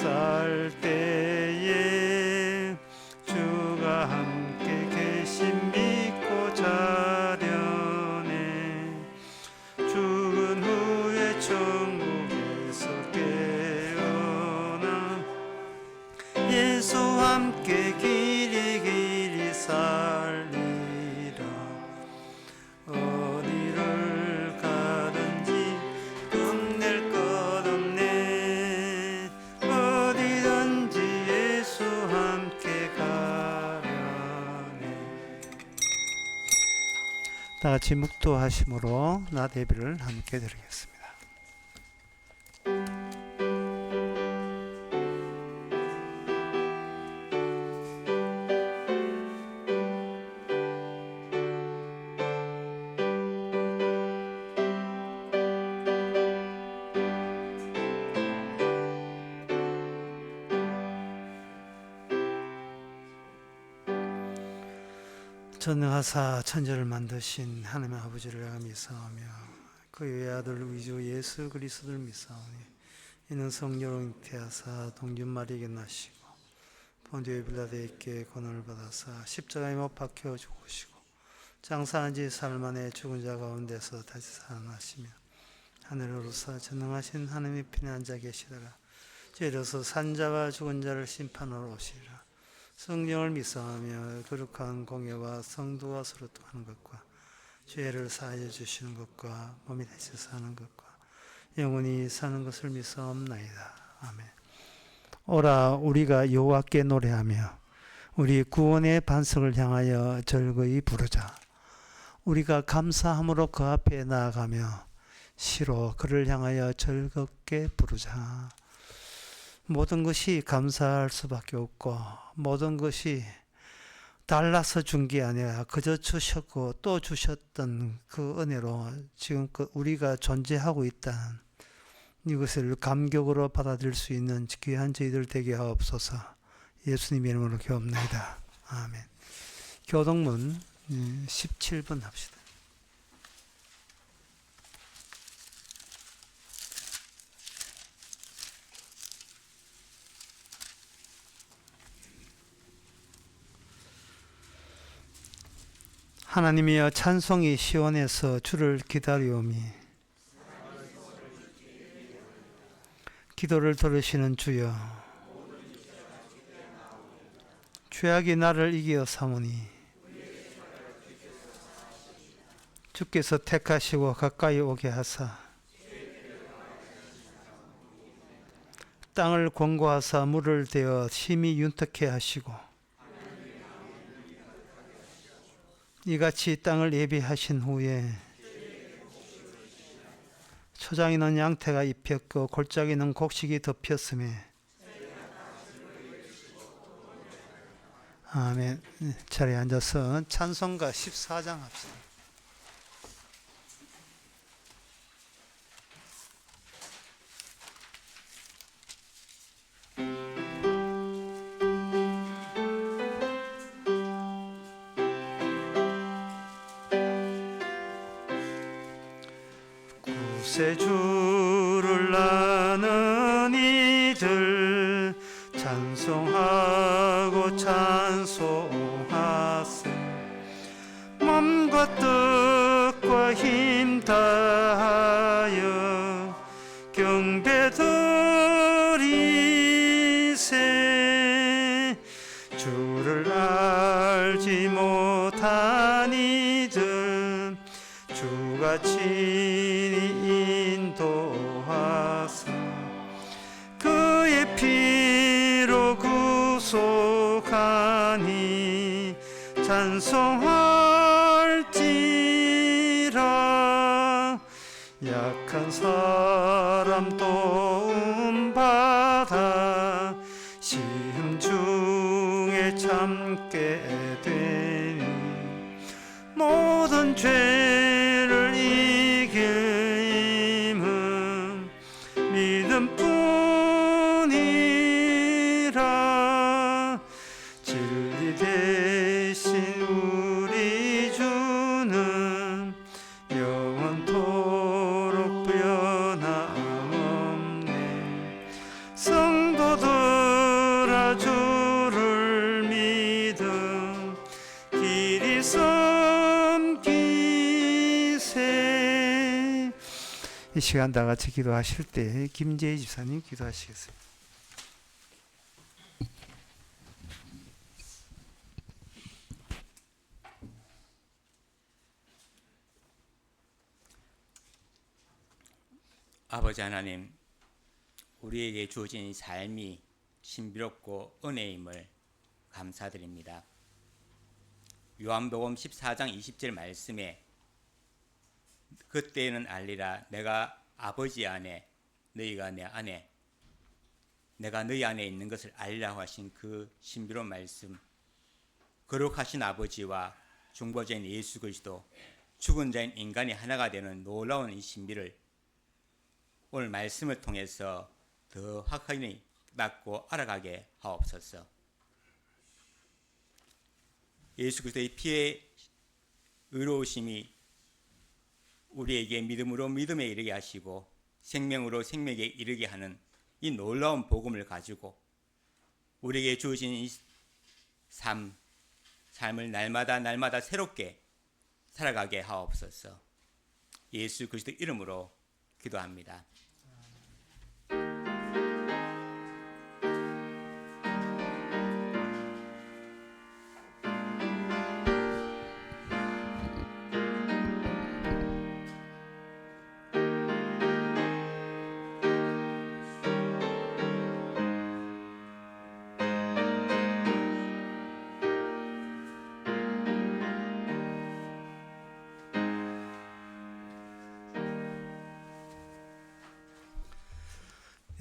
쌀 때에 주가 함께 계신 믿고 자려네. 죽은 후에 천국에서 깨어나 예수와 함께 길이 길이 살리라. 어디를 가든지 끝낼 것 없네. 어디든지 예수와 함께 가려네. 다 같이 묵도하심으로 낮 예배를 함께 드리겠습니다. 전능하사 천지를 만드신 하나님의 아버지를 내가 믿사오며 그의 외아들 우리 주 예수 그리스도를 믿사오니 이는 성령으로 잉태하사 동전 마리에게 나시고 본디오 빌라도에게 고난을 받아사 십자가에 못 박혀 죽으시고 장사한 지 사흘 만에 죽은 자 가운데서 다시 살아나시며 하늘로 오르사 전능하신 하나님의 편에 앉아 계시다가 이르러서 산자와 죽은 자를 심판하러 오시리라. 성령을 믿사하며 거룩한 공예와 성도와 서로 통하는 것과 죄를 사하여 주시는 것과 몸이 다시 사는 것과 영원히 사는 것을 믿사옵나이다. 아멘. 오라 우리가 여호와께 노래하며 우리 구원의 반석을 향하여 절거히 부르자. 우리가 감사함으로 그 앞에 나아가며 시로 그를 향하여 즐겁게 부르자. 모든 것이 감사할 수밖에 없고 모든 것이 달라서 준 게 아니라 그저 주셨고 또 주셨던 그 은혜로 지금껏 우리가 존재하고 있다는 이것을 감격으로 받아들일 수 있는 귀한 저희들 되게 하옵소서. 예수님 이름으로 기도합니다. 아멘. 교동문 17번 합시다. 하나님이여 찬송이 시온에서 주를 기다리오미. 기도를 들으시는 주여 죄악이 나를 이기어 사모니 주께서 택하시고 가까이 오게 하사 땅을 권고하사 물을 대어 심히 윤택케 하시고 이같이 땅을 예비하신 후에 초장에는 양태가 입혔고 골짜기는 곡식이 덮였음에 아멘. 자리에 앉아서 찬송가 14장 합시다. 구세주를 아는 이들 찬송하고 찬송하세. 몸과 뜻과 힘 다하여 경배드리세. 주를 알지 못한 이들 주가 친히 인도하사 그의 피로 구속하니 찬송할지라. 약한 사람 도움받아 시험 중에 참게 되니 모든 죄를 이길 힘은 믿음뿐이라. 진리 대신 우리 주는 영원토록 변함없네. 성도들 주를 믿음 길이 섬기세. 이 시간 다 같이 기도하실 때 김재희 집사님 기도하시겠습니다. 아버지 하나님, 우리에게 주어진 이 삶이 신비롭고 은혜임을 감사드립니다. 요한복음 14장 20절 말씀에 그때는 알리라 내가 아버지 안에 너희가 내 안에 내가 너희 안에 있는 것을 알리라고 하신 그 신비로운 말씀, 거룩하신 아버지와 중보자인 예수 그리스도, 죽은 자인 인간이 하나가 되는 놀라운 이 신비를 오늘 말씀을 통해서 더 확연히 깨닫고 알아가게 하옵소서. 예수 그리스도의 피의 의로우심이 우리에게 믿음으로 믿음에 이르게 하시고 생명으로 생명에 이르게 하는 이 놀라운 복음을 가지고 우리에게 주어진 이 삶을 날마다 새롭게 살아가게 하옵소서. 예수 그리스도 이름으로 기도합니다.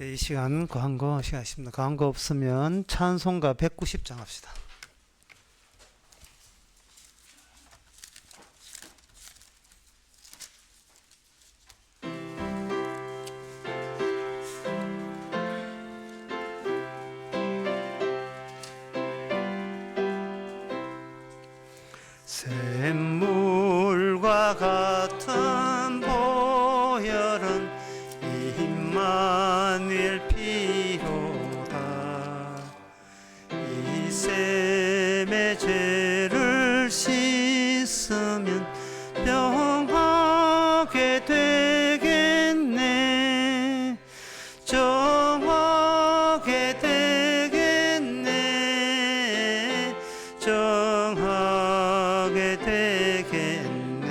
이 시간 광고 시간입니다. 광고 없으면 찬송가 190장 합시다. 샘물과 같은 보혈은 임마누엘 피로다. 이 셈의 죄를 씻으면 평하게 되겠네. 정하게 되겠네. 정하게 되겠네.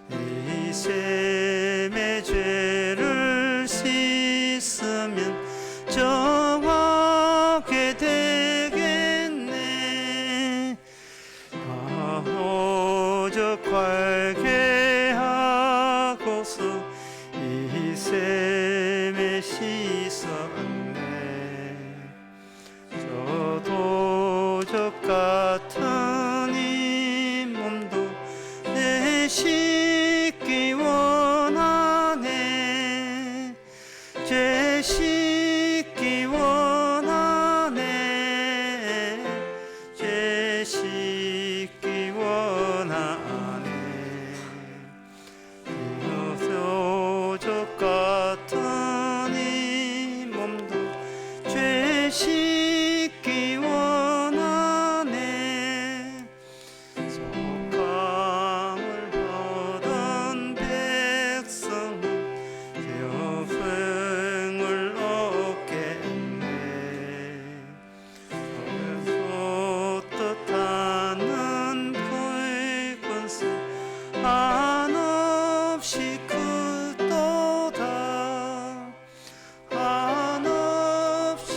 이 셈의 죄를 씻으면 정하게 되겠네. 오직 회개하고서 이 셈에 씻었네. 저 도적 같은 이 몸도 내 씻기 원하네. 죄 씻기 원하네. 죄 씻기 원하네. 도적 같은 이 몸도 죄 씻기 원하네. 속감을 얻은 백성은 영생을 얻겠네. 그래서 뜻하는 그의 권세 한없이 크도다. 한없이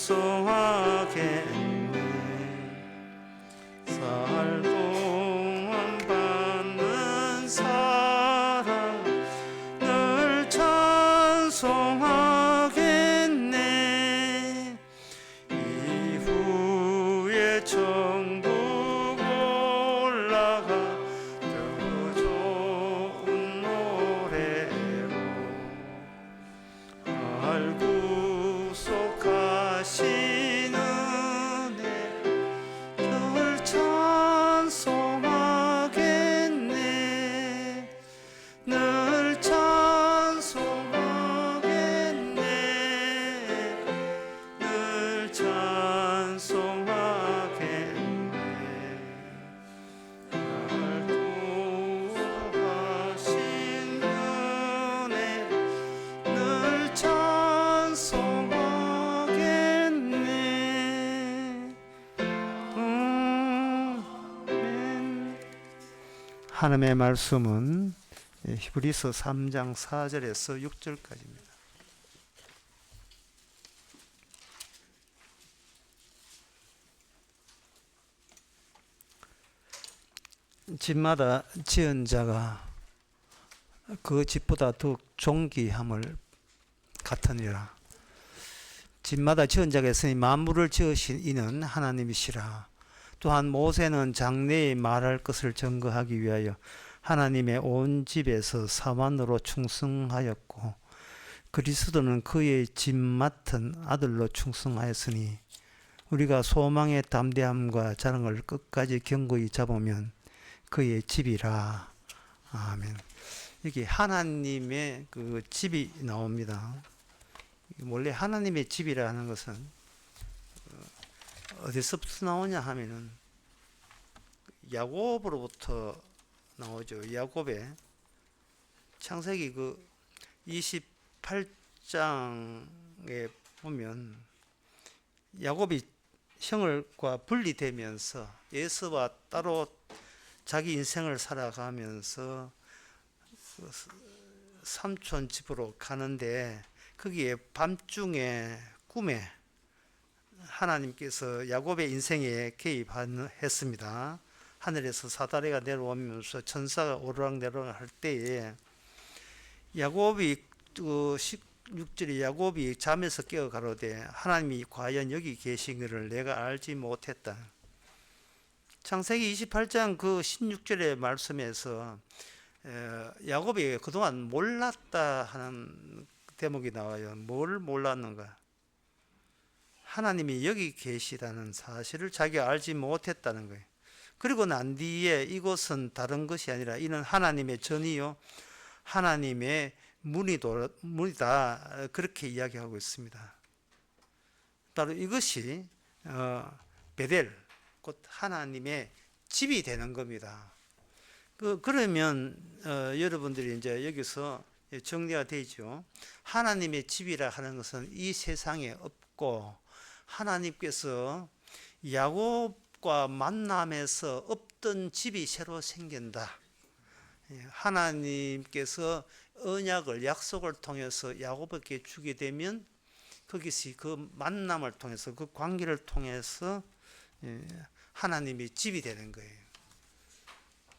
찬송하겠네. 살 동안 받는 사랑 늘 찬송하겠네. 이후에 천국 올라가 더 좋은 노래로 알고 속하신 은혜 늘 찬송하겠네. 늘 찬송하겠네. 늘 찬송하겠네. 날 구하신 은혜 늘 찬송하겠네. 하나님의 말씀은 히브리서 3장 4절에서 6절까지입니다. 집마다 지은 자가 그 집보다 더욱 존귀함을 같으니라. 집마다 지은 자가 있으니 만물을 지으신 이는 하나님이시라. 또한 모세는 장래에 말할 것을 증거하기 위하여 하나님의 온 집에서 사만으로 충성하였고 그리스도는 그의 집 맡은 아들로 충성하였으니 우리가 소망의 담대함과 자랑을 끝까지 견고히 잡으면 그의 집이라. 아멘. 여기 하나님의 그 집이 나옵니다. 원래 하나님의 집이라 하는 것은 어디서부터 나오냐 하면은 야곱으로부터 나오죠. 야곱의 창세기 그 28장에 보면 야곱이 형을과 분리되면서 에서와 따로 자기 인생을 살아가면서 삼촌 집으로 가는데 거기에 밤중에 꿈에 하나님께서 야곱의 인생에 개입했습니다. 하늘에서 사다리가 내려오면서 천사가 오르락내리락 할 때에 야곱이 16절에 야곱이 잠에서 깨어 가로되 하나님이 과연 여기 계신 것을 내가 알지 못했다. 창세기 28장 그 16절의 말씀에서 야곱이 그동안 몰랐다 하는 대목이 나와요. 뭘 몰랐는가? 하나님이 여기 계시다는 사실을 자기가 알지 못했다는 거예요. 그리고 난 뒤에 이곳은 다른 것이 아니라 이는 하나님의 전이요 하나님의 문이다, 그렇게 이야기하고 있습니다. 바로 이것이 베델, 곧 하나님의 집이 되는 겁니다. 그러면 여러분들이 이제 여기서 정리가 되죠. 하나님의 집이라 하는 것은 이 세상에 없고 하나님께서 야곱과 만남에서 없던 집이 새로 생긴다. 하나님께서 언약을, 약속을 통해서 야곱에게 주게 되면 거기서 그 만남을 통해서 그 관계를 통해서 하나님의 집이 되는 거예요.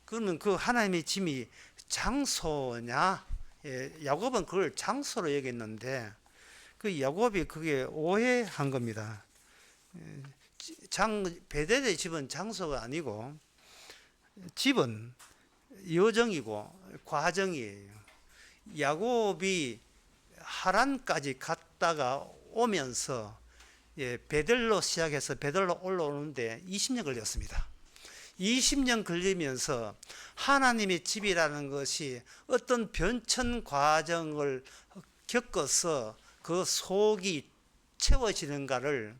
그러면 그 하나님의 집이 장소냐? 야곱은 그걸 장소로 여겼는데 그 야곱이 그게 오해한 겁니다. 베델의 집은 장소가 아니고 집은 여정이고 과정이에요. 야곱이 하란까지 갔다가 오면서 베델로 시작해서 베델로 올라오는데 20년 걸렸습니다. 20년 걸리면서 하나님의 집이라는 것이 어떤 변천 과정을 겪어서 그 속이 채워지는가를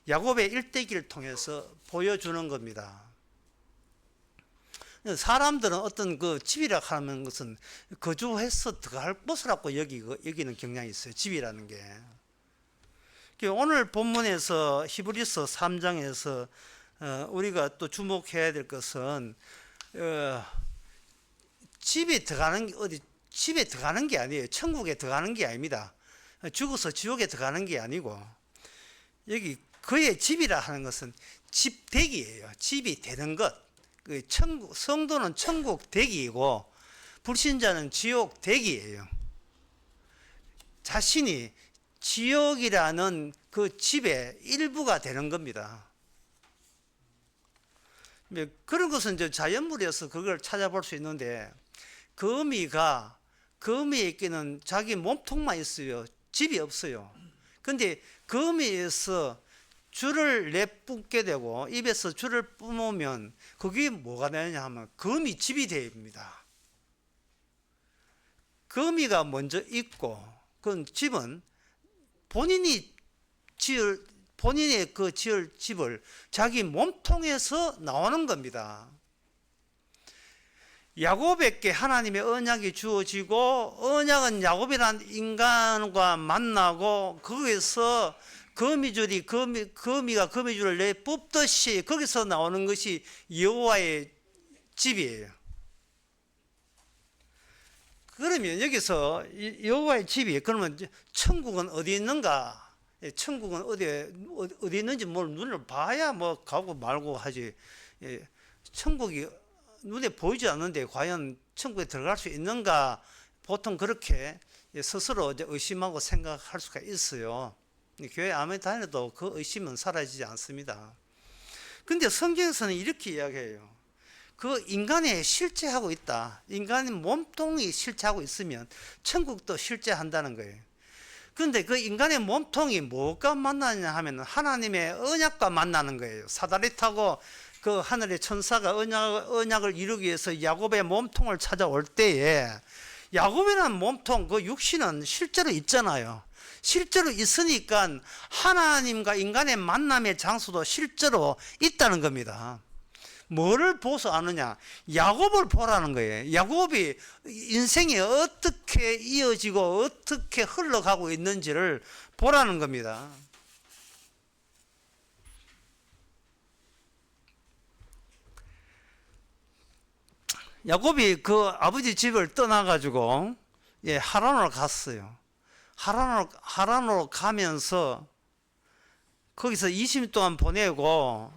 야곱의 일대기를 통해서 보여주는 겁니다. 사람들은 어떤 그 집이라 하는 것은 거주해서 들어갈 곳이라고 여기는 경향이 있어요. 집이라는 게. 오늘 본문에서 히브리서 3장에서 우리가 또 주목해야 될 것은 집에 들어가는 게 아니에요. 천국에 들어가는 게 아닙니다. 죽어서 지옥에 들어가는 게 아니고 여기 그의 집이라 하는 것은 집대기예요. 집이 되는 것. 그 성도는 천국 대기이고 불신자는 지옥 대기예요. 자신이 지옥이라는 그 집의 일부가 되는 겁니다. 그런 것은 이제 자연물이어서 그걸 찾아볼 수 있는데, 거미에게는 자기 몸통만 있어요. 집이 없어요. 근데 거미에서 줄을 내뿜게 되고 입에서 줄을 뿜으면 그게 뭐가 되느냐 하면 거미 집이 됩니다. 거미가 먼저 있고 그 집은 본인의 그 지을 집을 자기 몸통에서 나오는 겁니다. 야곱에게 하나님의 언약이 주어지고, 언약은 야곱이라는 인간과 만나고 거기서 거미가 거미줄을 내뽑듯이 거기서 나오는 것이 여호와의 집이에요. 그러면 여기서 여호와의 집이, 그러면 천국은 어디 있는가? 천국은 어디 있는지 뭘 눈을 봐야 뭐 가고 말고 하지. 천국이 눈에 보이지 않는데 과연 천국에 들어갈 수 있는가? 보통 그렇게 스스로 의심하고 생각할 수가 있어요. 교회 아무리 다녀도 그 의심은 사라지지 않습니다. 근데 성경에서는 이렇게 이야기해요. 그 인간에 실제하고 있다. 인간의 몸통이 실제하고 있으면 천국도 실제한다는 거예요. 그런데 그 인간의 몸통이 뭐가 만나냐 하면 하나님의 언약과 만나는 거예요. 사다리 타고 그 하늘의 천사가 언약을 이루기 위해서 야곱의 몸통을 찾아올 때에, 야곱이라는 몸통, 그 육신은 실제로 있잖아요. 실제로 있으니까 하나님과 인간의 만남의 장소도 실제로 있다는 겁니다. 뭐를 보서 아느냐? 야곱을 보라는 거예요. 야곱이 인생이 어떻게 이어지고 어떻게 흘러가고 있는지를 보라는 겁니다. 야곱이 그 아버지 집을 떠나가지고 하란으로 갔어요. 하란으로 가면서 거기서 20년 동안 보내고,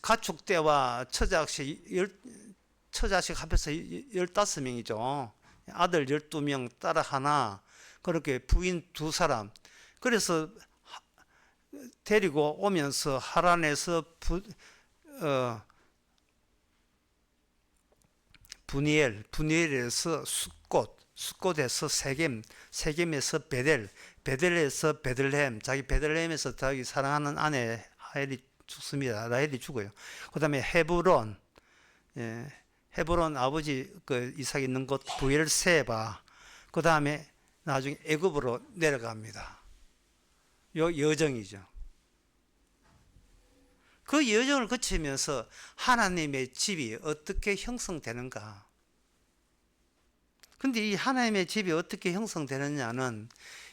가축 떼와 처자식 합해서 15명이죠. 아들 12명, 딸 하나, 그렇게 부인 2사람. 그래서 데리고 오면서 하란에서 분이엘에서 숫곳에서 세겜에서 베델에서 베들레헴, 베들레헴에서 자기 사랑하는 아내 라헬이 죽습니다. 라헬이 죽어요. 그 다음에 헤브론 아버지 그 이삭 있는 곳 부엘세바, 그 다음에 나중에 애굽으로 내려갑니다. 요 여정이죠. 그 여정을 거치면서 하나님의 집이 어떻게 형성되는가? 근데 이 하나님의 집이 어떻게 형성되느냐는,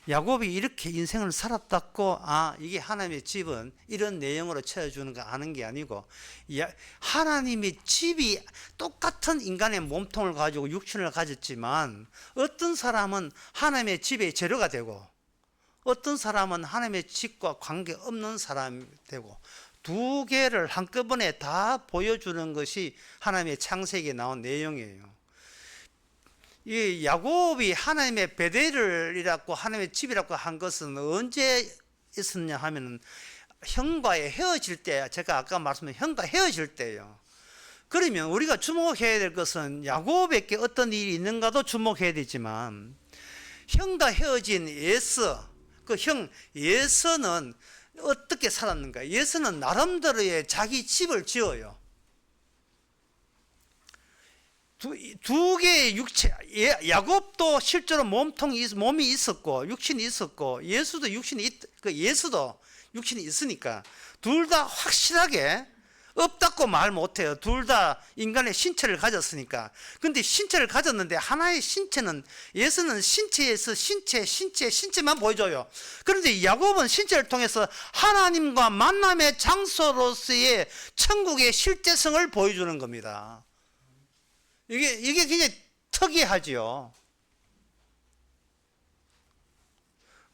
야곱이 이렇게 인생을 살았다고 이게 하나님의 집은 이런 내용으로 채워주는 거 아는 게 아니고, 하나님의 집이 똑같은 인간의 몸통을 가지고 육신을 가졌지만, 어떤 사람은 하나님의 집의 재료가 되고 어떤 사람은 하나님의 집과 관계없는 사람이 되고, 두 개를 한꺼번에 다 보여주는 것이 하나님의 창세기에 나온 내용이에요. 이 야곱이 하나님의 베델이라고 하나님의 집이라고 한 것은 언제 있었냐 하면 형과의 헤어질 때, 제가 아까 말씀드린 형과 헤어질 때예요. 그러면 우리가 주목해야 될 것은 야곱에게 어떤 일이 있는가도 주목해야 되지만, 형과 헤어진 예서, 그 형 예서는 어떻게 살았는가? 예서는 나름대로의 자기 집을 지어요. 두 개의 육체, 야곱도 실제로 몸이 있었고 육신이 있었고, 예수도 육신이 있으니까 둘 다 확실하게 없다고 말 못해요. 둘 다 인간의 신체를 가졌으니까. 근데 신체를 가졌는데 하나의 신체는, 예수는 신체에서 신체만 보여줘요. 그런데 야곱은 신체를 통해서 하나님과 만남의 장소로서의 천국의 실제성을 보여주는 겁니다. 이게 굉장히 특이하지요.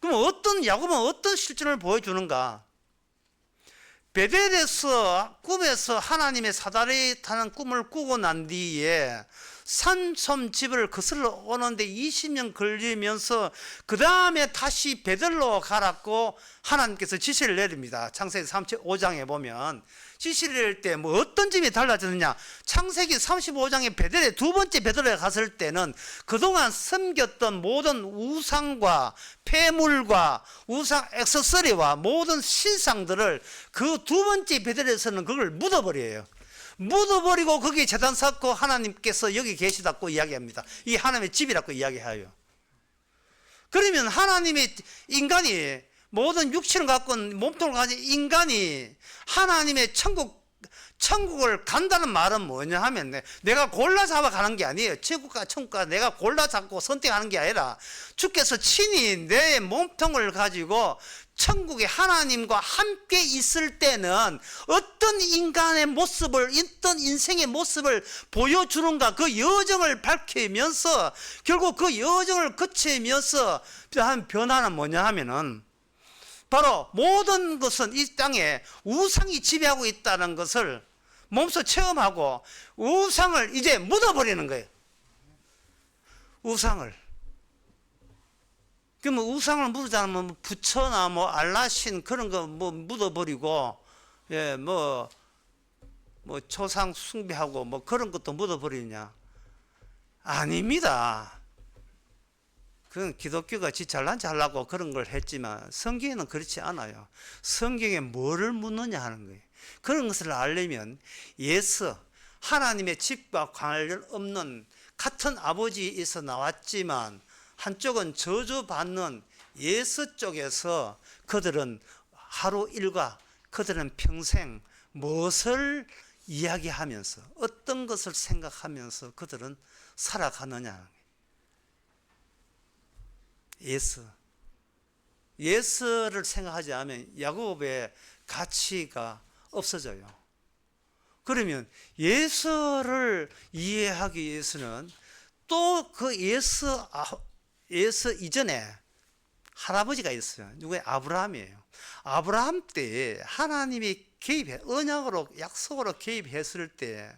그럼 야곱은 어떤 실존을 보여주는가? 베델에서 꿈에서 하나님의 사다리 타는 꿈을 꾸고 난 뒤에 산som 집을 거슬러 오는데 20년 걸리면서 그 다음에 다시 베델로 가라고 하나님께서 지시를 내립니다. 창세기 35장에 보면 지시를 내릴 때 뭐 어떤 점이 달라졌느냐, 창세기 35장에 베델에 두 번째 베델에 갔을 때는 그동안 섬겼던 모든 우상과 폐물과 우상 액세서리와 모든 신상들을 그 두 번째 베델에서는 그걸 묻어버려요. 묻어버리고 거기에 제단 쌓고 하나님께서 여기 계시다고 이야기합니다. 이게 하나님의 집이라고 이야기해요. 그러면 하나님의 인간이 모든 육신을 갖고 몸통을 가진 인간이 하나님의 천국을 간다는 말은 뭐냐 하면 내가 골라 잡아 가는 게 아니에요. 천국과 내가 골라 잡고 선택하는 게 아니라 주께서 친히 내 몸통을 가지고 천국에 하나님과 함께 있을 때는 어떤 인간의 모습을, 어떤 인생의 모습을 보여주는가, 그 여정을 밝히면서 결국 그 여정을 거치면서 한 변화는 뭐냐 하면은 바로 모든 것은 이 땅에 우상이 지배하고 있다는 것을 몸소 체험하고 우상을 이제 묻어버리는 거예요. 우상을. 그러면 우상을 묻자면 뭐 부처나 뭐 알라신 그런 거 뭐 묻어버리고, 예, 뭐 조상 숭배하고 뭐 그런 것도 묻어버리냐? 아닙니다. 그건 기독교가 지 잘난 잘나고 그런 걸 했지만 성경에는 그렇지 않아요. 성경에 뭐를 묻느냐 하는 거예요. 그런 것을 알려면 예수, 하나님의 집과 관련 없는 같은 아버지에서 나왔지만 한쪽은 저주받는 예수 쪽에서 그들은 하루 일과 그들은 평생 무엇을 이야기하면서 어떤 것을 생각하면서 그들은 살아가느냐. 예수를 생각하지 않으면 야곱의 가치가 없어져요. 그러면 예수를 이해하기 위해서는 또 그 예수 이전에 할아버지가 있어요. 누구의? 아브라함이에요. 아브라함 때 하나님이 언약으로 약속으로 개입했을 때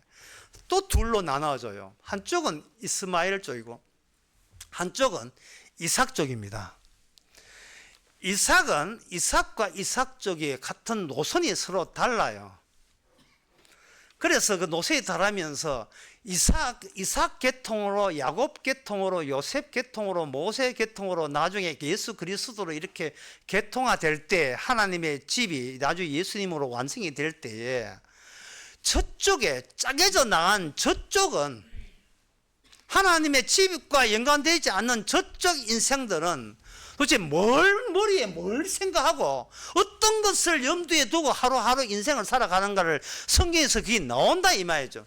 또 둘로 나눠져요. 한쪽은 이스마엘 쪽이고 한쪽은 이삭 쪽입니다. 이삭과 이삭 쪽이 같은 노선이 서로 달라요. 그래서 그 노선이 다르면서 이삭 계통으로 야곱 계통으로 요셉 계통으로 모세 계통으로 나중에 예수 그리스도로 이렇게 계통화될 때 하나님의 집이 나중에 예수님으로 완성이 될 때에 저쪽에 짜게져 나간 저쪽은 하나님의 집과 연관되지 않는 저쪽 인생들은 도대체 머리에 뭘 생각하고 어떤 것을 염두에 두고 하루하루 인생을 살아가는가를 성경에서 그게 나온다 이 말이죠.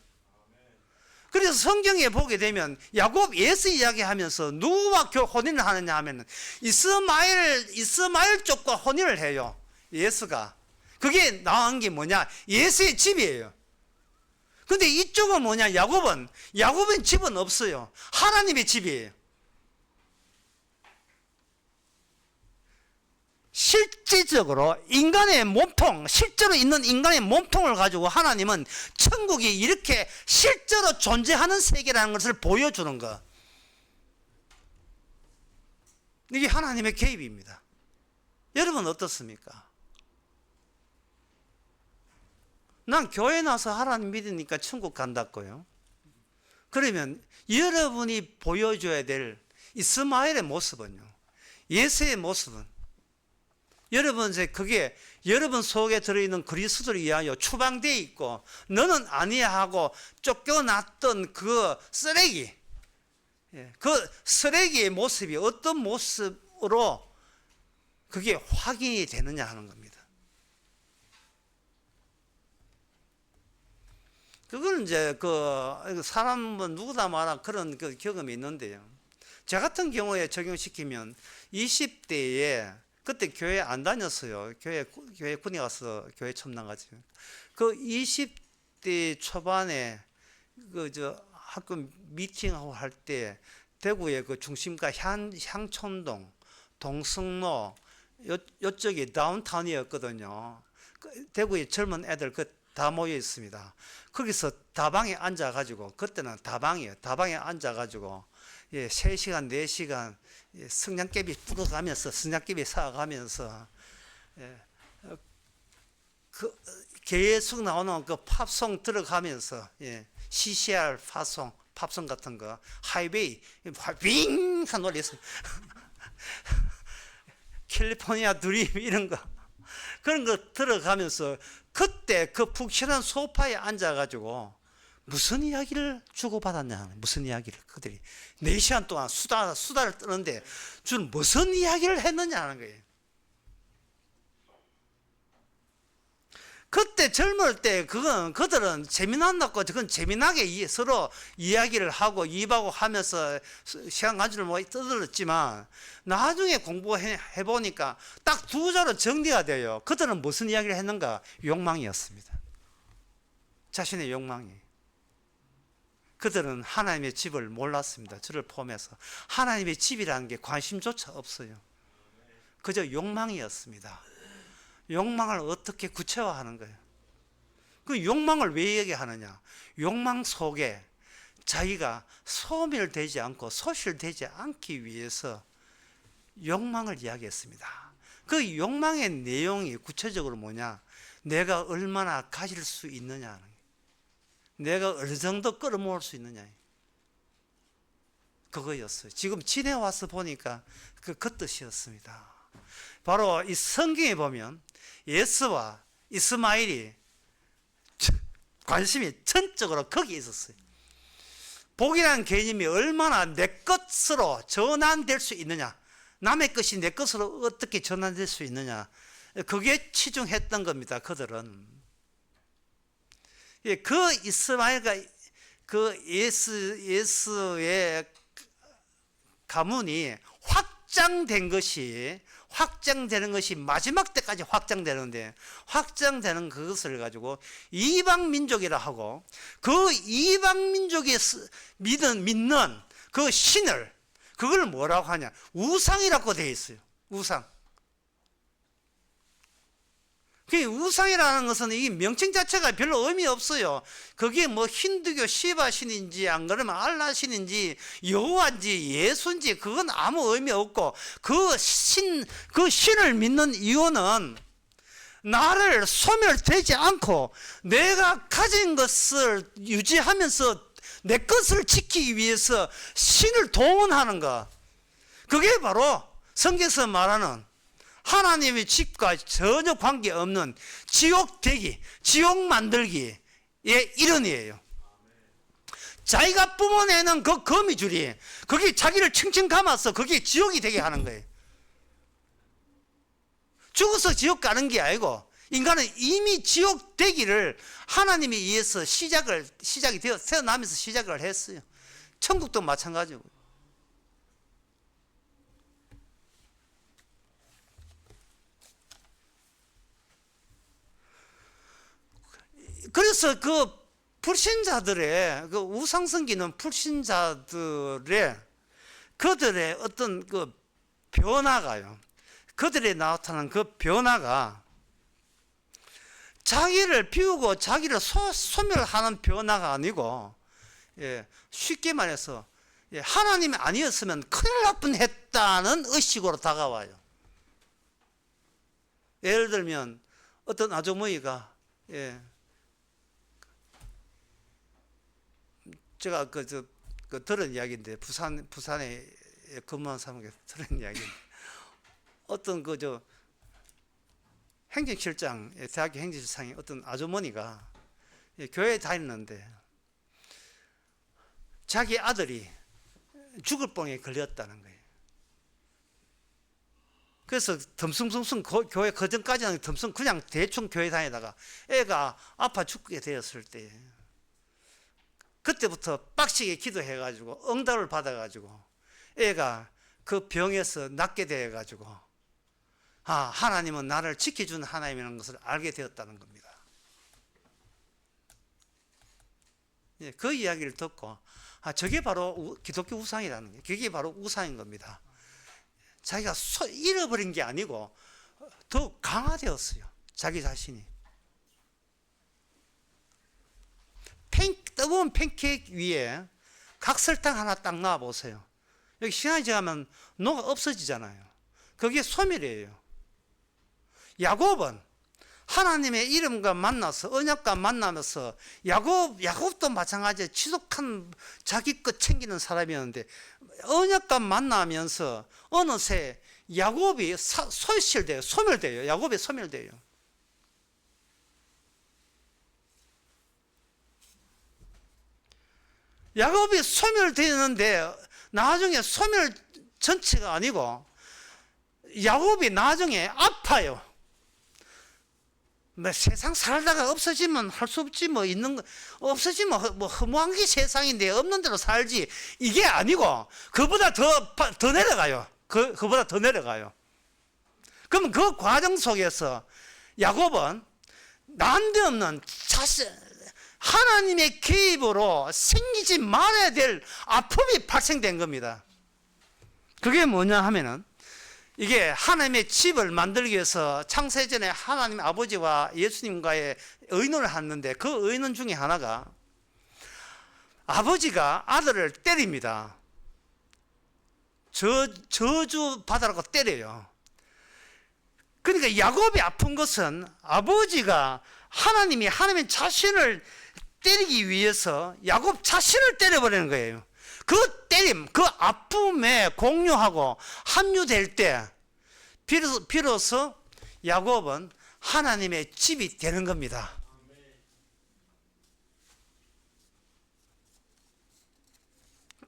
그래서 성경에 보게 되면 야곱 예수 이야기하면서 누구와 혼인을 하느냐 하면 이스마엘 쪽과 혼인을 해요. 예수가. 그게 나온 게 뭐냐? 예수의 집이에요. 근데 이쪽은 뭐냐? 야곱은 집은 없어요. 하나님의 집이에요. 실질적으로 인간의 몸통, 실제로 있는 인간의 몸통을 가지고 하나님은 천국이 이렇게 실제로 존재하는 세계라는 것을 보여주는 것. 이게 하나님의 개입입니다. 여러분 어떻습니까? 난 교회 나서 하나님 믿으니까 천국 간다고요. 그러면 여러분이 보여줘야 될 이스마엘의 모습은요, 예수의 모습은 여러분 그게 여러분 속에 들어있는 그리스도를 위하여 추방되어 있고 너는 아니야 하고 쫓겨났던 그 쓰레기, 그 쓰레기의 모습이 어떤 모습으로 그게 확인이 되느냐 하는 겁니다. 그건 이제 그 사람은 누구나 마나 그런 그 경험이 있는데요. 저 같은 경우에 적용시키면 20대에 그때 교회 안 다녔어요. 교회 군에 가서 교회 처음 나가지고. 그 20대 초반에 학교 미팅하고 할 때 대구의 그 중심가 향촌동, 동성로 요쪽이 다운타운이었거든요. 대구에 젊은 애들 다 모여 있습니다. 거기서 다방에 앉아가지고, 그때는 다방이에요. 다방에 앉아가지고, 3시간, 4시간, 성냥개비 뿌려가면서, 성냥개비 쌓아가면서, 계속 나오는 그 팝송 들어가면서, CCR 팝송 같은 거, 하이웨이, 윙! 한 노래 있어요. 캘리포니아 드림 이런 거. 그런 거 들어가면서 그때 그 푹신한 소파에 앉아가지고 무슨 이야기를 주고받았냐, 무슨 이야기를 그들이 4시간 동안 수다를 떠는데 줄 무슨 이야기를 했느냐는 거예요. 그때 젊을 때 그들은 재미난다고 그건 재미나게 서로 이야기를 하고 입하고 하면서 시간 가지를 뭐 떠들었지만 나중에 공부해 보니까 딱 2자로 정리가 돼요. 그들은 무슨 이야기를 했는가? 욕망이었습니다. 자신의 욕망이. 그들은 하나님의 집을 몰랐습니다. 저를 포함해서 하나님의 집이라는 게 관심조차 없어요. 그저 욕망이었습니다. 욕망을 어떻게 구체화하는 거예요? 그 욕망을 왜 얘기하느냐? 욕망 속에 자기가 소멸되지 않고 소실되지 않기 위해서 욕망을 이야기했습니다. 그 욕망의 내용이 구체적으로 뭐냐? 내가 얼마나 가질 수 있느냐, 내가 어느 정도 끌어모을 수 있느냐, 그거였어요. 지금 지내와서 보니까 그 뜻이었습니다. 바로 이 성경에 보면 예수와 이스마엘이 관심이 전적으로 거기에 있었어요. 복이라는 개념이 얼마나 내 것으로 전환될 수 있느냐, 남의 것이 내 것으로 어떻게 전환될 수 있느냐, 그게 치중했던 겁니다. 그들은 그 이스마엘과 그 예수의 가문이 확장되는 것이 마지막 때까지 확장되는데, 확장되는 그것을 가지고 이방 민족이라 하고, 그 이방 민족이 믿는 그 신을, 그걸 뭐라고 하냐? 우상이라고 되어 있어요. 우상. 그 우상이라는 것은 이 명칭 자체가 별로 의미 없어요. 그게 뭐 힌두교 시바 신인지, 안 그러면 알라 신인지, 여호와인지, 예수인지, 그건 아무 의미 없고, 그 신을 믿는 이유는 나를 소멸되지 않고 내가 가진 것을 유지하면서 내 것을 지키기 위해서 신을 동원하는 것. 그게 바로 성경에서 말하는 하나님의 집과 전혀 관계없는 지옥되기, 지옥 만들기의 일원이에요. 자기가 뿜어내는 그 거미줄이 그게 자기를 층층 감아서 그게 지옥이 되게 하는 거예요. 죽어서 지옥 가는 게 아니고, 인간은 이미 지옥 되기를 하나님에 의해서 시작이 되어 태어나면서 시작을 했어요. 천국도 마찬가지고. 그래서 그 불신자들의, 그 우상 섬기는 불신자들의 그들의 어떤 그 변화가요, 그들의 나타난 그 변화가 자기를 비우고 자기를 소멸하는 변화가 아니고, 쉽게 말해서 하나님이 아니었으면 큰일 날 뻔했다는 의식으로 다가와요. 예를 들면 어떤 아주머니가, 제가 들은 이야기인데, 부산에 근무한 사람에게 들은 이야기인데, 어떤 행정실장, 대학교 행정실장이 어떤 아주머니가 교회에 다니는데 자기 아들이 죽을 병에 걸렸다는 거예요. 그래서 덤숭숭숭 교회 그전까지는 그냥 대충 교회 다니다가 애가 아파 죽게 되었을 때, 그때부터 빡시게 기도해가지고 응답을 받아가지고 애가 그 병에서 낫게 되어가지고, 하나님은 나를 지켜주는 하나님이라는 것을 알게 되었다는 겁니다. 그 이야기를 듣고, 저게 바로 기독교 우상이라는 거예요. 그게 바로 우상인 겁니다. 자기가 잃어버린 게 아니고 더 강화되었어요, 자기 자신이. 뜨거운 팬케이크 위에 각설탕 하나 딱 놔 보세요. 여기 시간이 지나면 녹아 없어지잖아요. 그게 소멸이에요. 야곱은 하나님의 이름과 만나서 언약과 만나면서 야곱도 마찬가지에 지독한 자기 것 챙기는 사람이었는데 언약과 만나면서 어느새 야곱이 소멸돼요. 야곱이 소멸돼요. 야곱이 소멸되는데 나중에 소멸 전체가 아니고 야곱이 나중에 아파요. 뭐 세상 살다가 없어지면 할 수 없지 뭐 있는 거 없어지면 뭐 허무한 게 세상인데 없는 대로 살지 이게 아니고 그보다 더 내려가요. 그보다 더 내려가요. 그러면 그 과정 속에서 야곱은 난데없는 하나님의 개입으로 생기지 말아야 될 아픔이 발생된 겁니다. 그게 뭐냐 하면은 이게 하나님의 집을 만들기 위해서 창세전에 하나님 아버지와 예수님과의 의논을 하는데 그 의논 중에 하나가 아버지가 아들을 때립니다. 저주 받으라고 때려요. 그러니까 야곱이 아픈 것은 아버지가 하나님의 자신을 때리기 위해서 야곱 자신을 때려버리는 거예요. 그 때림, 그 아픔에 공유하고 합류될 때 비로소 야곱은 하나님의 집이 되는 겁니다.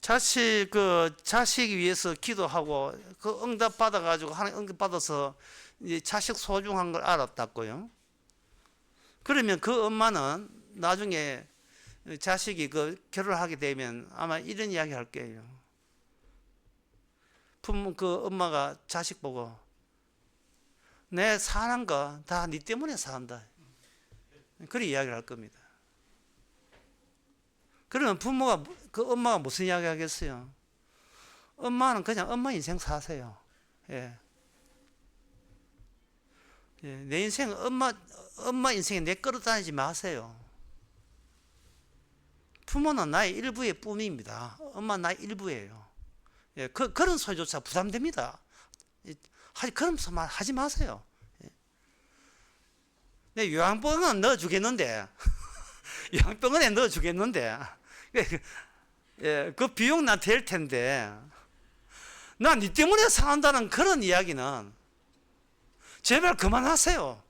자식 위해서 기도하고 그 응답 받아가지고 하나님 응답 받아서 이제 자식 소중한 걸 알았다고요. 그러면 그 엄마는 나중에 자식이 결혼하게 되면 아마 이런 이야기 할 거예요. 그 엄마가 자식 보고 내 사는 거 다 네 때문에 산다. 그런 이야기를 할 겁니다. 그러면 그 엄마가 무슨 이야기 하겠어요? 엄마는 그냥 엄마 인생 사세요. 예. 예, 내 인생 엄마 인생에 내 끌어다니지 마세요. 부모는 나의 일부의 뿐입니다. 엄마 나의 일부예요. 예, 그런 소리조차 부담됩니다. 그런 말 하지 마세요. 예. 내 요양병원 넣어주겠는데, 요양병원에 넣어주겠는데, 예, 그 비용 나 될 텐데, 나 네 때문에 산다는 그런 이야기는 제발 그만하세요.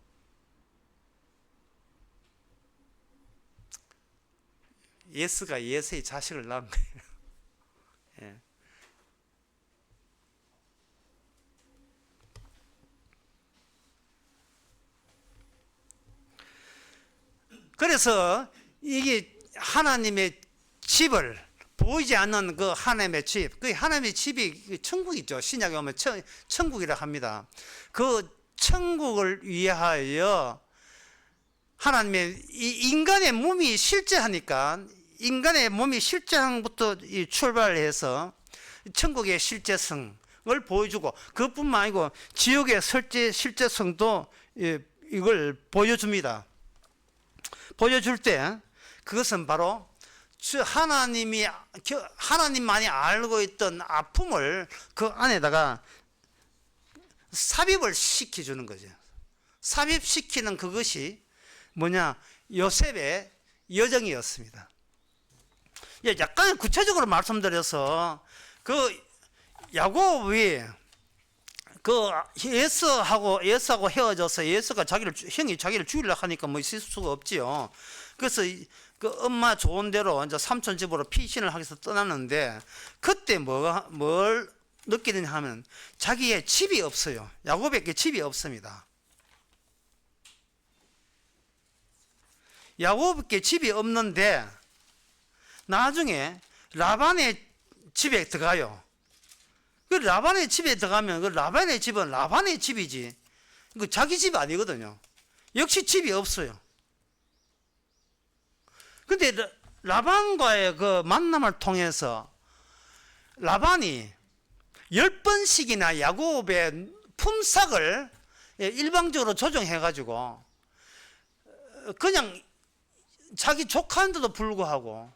예스가 예스의 자식을 낳은 거예요. 예. 그래서 이게 하나님의 집을 보이지 않는 그 하나님의 집, 그 하나님의 집이 천국이죠. 신약에 오면 천국이라 합니다. 그 천국을 위하여 하나님의 인간의 몸이 실제하니까 인간의 몸이 실제함부터 출발해서 천국의 실제성을 보여주고 그것뿐만 아니고 지옥의 실제성도 이걸 보여줍니다. 보여줄 때 그것은 바로 하나님만이 알고 있던 아픔을 그 안에다가 삽입을 시켜주는 거죠. 삽입시키는 그것이 뭐냐? 요셉의 여정이었습니다. 예, 약간 구체적으로 말씀드려서 그 야곱이 그 예수하고 헤어져서 예수가 형이 자기를 죽이려고 하니까 뭐 있을 수가 없지요. 그래서 그 엄마 좋은 대로 이제 삼촌 집으로 피신을 하기 위해서 떠났는데 그때 뭘 느끼느냐 하면 자기의 집이 없어요. 야곱에게 집이 없습니다. 야곱에게 집이 없는데 나중에 라반의 집에 들어가요. 그 라반의 집에 들어가면 그 라반의 집은 라반의 집이지 그 자기 집 아니거든요. 역시 집이 없어요. 근데 라반과의 그 만남을 통해서 라반이 10번씩이나 야곱의 품삯을 일방적으로 조정해 가지고 그냥 자기 조카인데도 불구하고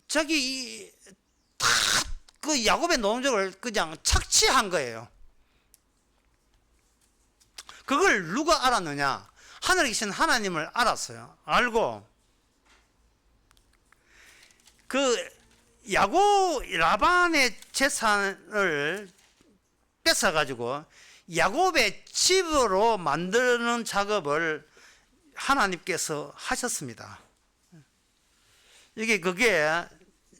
자기 다 그 야곱의 노동력을 그냥 착취한 거예요. 그걸 누가 알았느냐? 하늘에 계신 하나님을 알았어요. 알고 그 라반의 재산을 뺏어가지고 야곱의 집으로 만드는 작업을 하나님께서 하셨습니다. 그게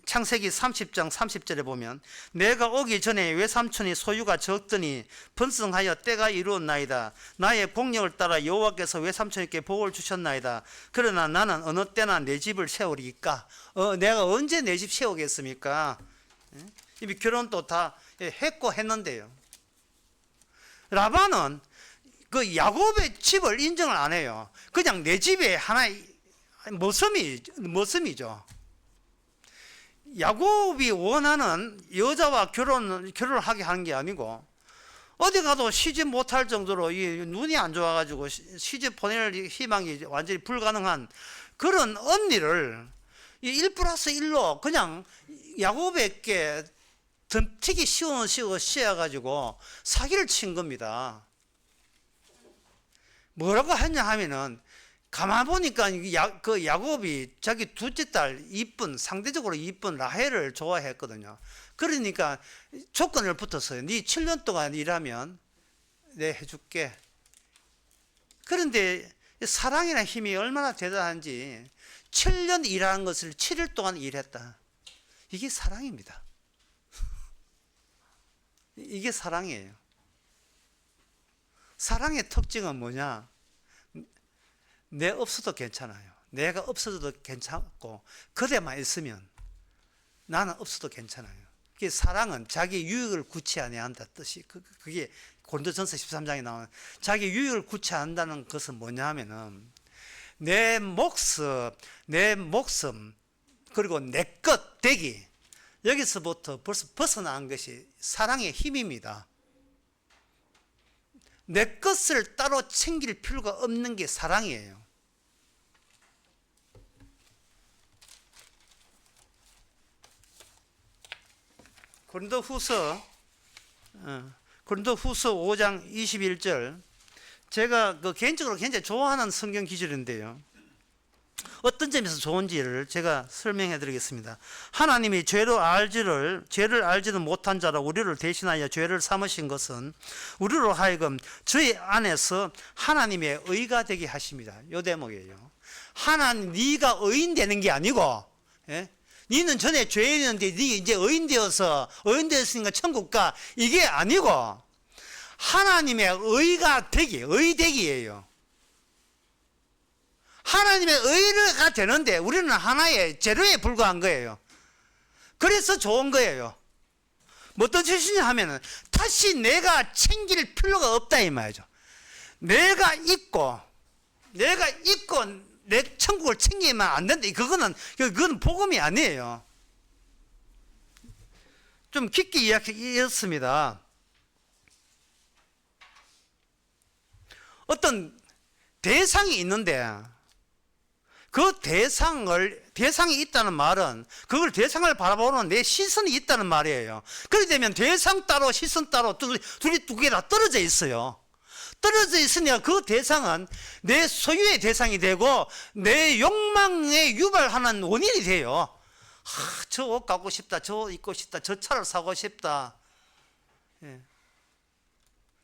창세기 30장 30절에 보면 내가 오기 전에 외삼촌이 소유가 적더니 번성하여 때가 이루었나이다. 나의 공력을 따라 여호와께서 외삼촌에게 복을 주셨나이다. 그러나 나는 어느 때나 내 집을 세우리까? 내가 언제 내 집 세우겠습니까? 이미 결혼도 다 했고 했는데요. 라반은 그 야곱의 집을 인정을 안 해요. 그냥 내 집의 하나의 머슴이죠. 야곱이 원하는 여자와 결혼을 하게 하는 게 아니고 어디 가도 시집 못할 정도로 눈이 안 좋아가지고 시집 보낼 희망이 완전히 불가능한 그런 언니를 1+1로 그냥 야곱에게 덤튀기 씌워가지고 사기를 친 겁니다. 뭐라고 했냐 하면은 가만 보니까 그 야곱이 자기 둘째 딸 상대적으로 이쁜 라헬을 좋아했거든요. 그러니까 조건을 붙었어요. 네 7년 동안 일하면 내 해줄게. 그런데 사랑이라는 힘이 얼마나 대단한지 7년 일하는 것을 7일 동안 일했다. 이게 사랑입니다. 이게 사랑이에요. 사랑의 특징은 뭐냐? 내 없어도 괜찮아요. 내가 없어도 괜찮고 그대만 있으면 나는 없어도 괜찮아요. 그게 사랑은 자기 유익을 구치 아니한다 뜻이 그게 고린도전서 13장에 나오는 자기 유익을 구치 한다는 것은 뭐냐 하면은 내 목숨 그리고 내 것 되기 여기서부터 벌써 벗어난 것이 사랑의 힘입니다. 내 것을 따로 챙길 필요가 없는 게 사랑이에요. 고린도후서 5장 21절 제가 개인적으로 굉장히 좋아하는 성경 기절인데요. 어떤 점에서 좋은지를 제가 설명해 드리겠습니다. 하나님이 죄를 알지는 못한 자라 우리를 대신하여 죄를 삼으신 것은 우리로 하여금 저희 안에서 하나님의 의가 되게 하십니다. 이 대목이에요. 네가 의인 되는 게 아니고 니는 전에 죄인이었는데 니 이제 의인 되었으니까 천국 가 이게 아니고 하나님의 의가 되기, 의되기예요. 하나님의 의가 되는데 우리는 하나의 재료에 불과한 거예요. 그래서 좋은 거예요. 뭐 어떤 뜻이냐 하면은 다시 내가 챙길 필요가 없다 이 말이죠. 내가 있고 내 천국을 챙기면 안 된다. 그건 복음이 아니에요. 좀 깊게 이야기했습니다. 어떤 대상이 있는데 그 대상이 있다는 말은 그걸 대상을 바라보는 내 시선이 있다는 말이에요. 그렇게 되면 대상 따로 시선 따로 둘이 두 개 다 떨어져 있어요. 떨어져 있으니까 그 대상은 내 소유의 대상이 되고 내 욕망에 유발하는 원인이 돼요. 저 옷 갖고 싶다, 저 옷 입고 싶다, 저 차를 사고 싶다.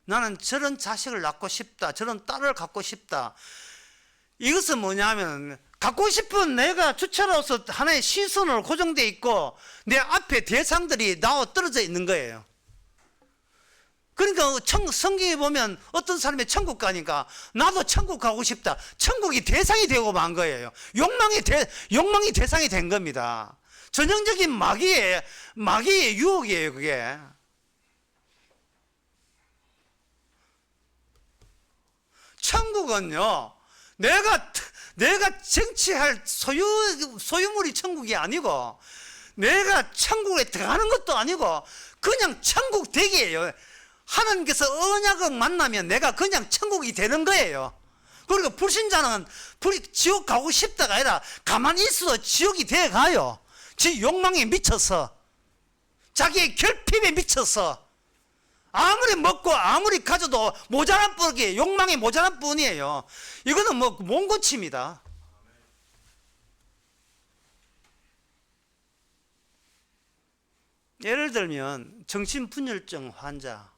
나는 저런 자식을 낳고 싶다, 저런 딸을 갖고 싶다. 이것은 뭐냐면 갖고 싶은 내가 주체로서 하나의 시선으로 고정되어 있고 내 앞에 대상들이 나와 떨어져 있는 거예요. 그러니까 성경에 보면 어떤 사람이 천국 가니까 나도 천국 가고 싶다. 천국이 대상이 되고 만 거예요. 욕망이 대상이 된 겁니다. 전형적인 마귀의 유혹이에요, 그게. 천국은요, 내가 쟁취할 소유물이 천국이 아니고 내가 천국에 들어가는 것도 아니고 그냥 천국 되기예요. 하나님께서 언약을 만나면 내가 그냥 천국이 되는 거예요. 그러니까 불신자는 지옥 가고 싶다가 아니라 가만히 있어도 지옥이 돼 가요. 지 욕망에 미쳐서, 자기의 결핍에 미쳐서, 아무리 먹고 아무리 가져도 모자란 뿐이에요. 욕망이 모자란 뿐이에요. 이거는 뭐 몽고치입니다. 예를 들면 정신분열증 환자,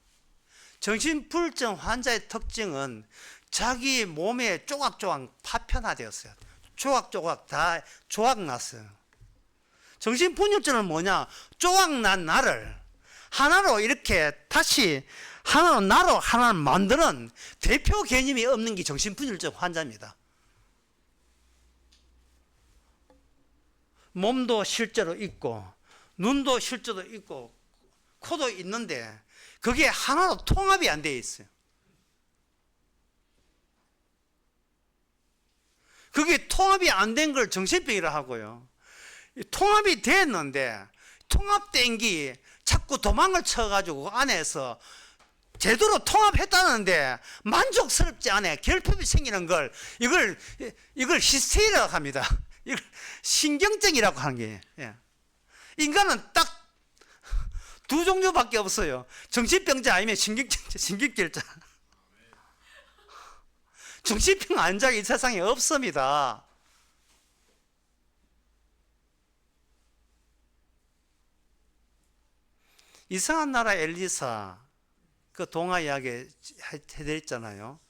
정신분열증 환자의 특징은 자기 몸에 조각조각 파편화되었어요. 조각조각 다 조각났어요. 정신분열증은 뭐냐? 조각난 나를 하나로 이렇게 다시 하나로 나로 하나를 만드는 대표 개념이 없는 게 정신분열증 환자입니다. 몸도 실제로 있고 눈도 실제로 있고 코도 있는데 그게 하나로 통합이 안 되어 있어요. 그게 통합이 안 된 걸 정신병이라 하고요. 통합이 됐는데 통합된 게 자꾸 도망을 쳐가지고 그 안에서 제대로 통합했다는데 만족스럽지 않아. 결핍이 생기는 걸 이걸 히스테리라고 합니다. 이걸 신경증이라고 하는 게. 예. 인간은 딱 두 종류밖에 없어요. 정신병자 아니면 신경질자. 정신병 환자가 이 세상에 없습니다. 이상한 나라 엘리사 그 동화 이야기 해드렸잖아요.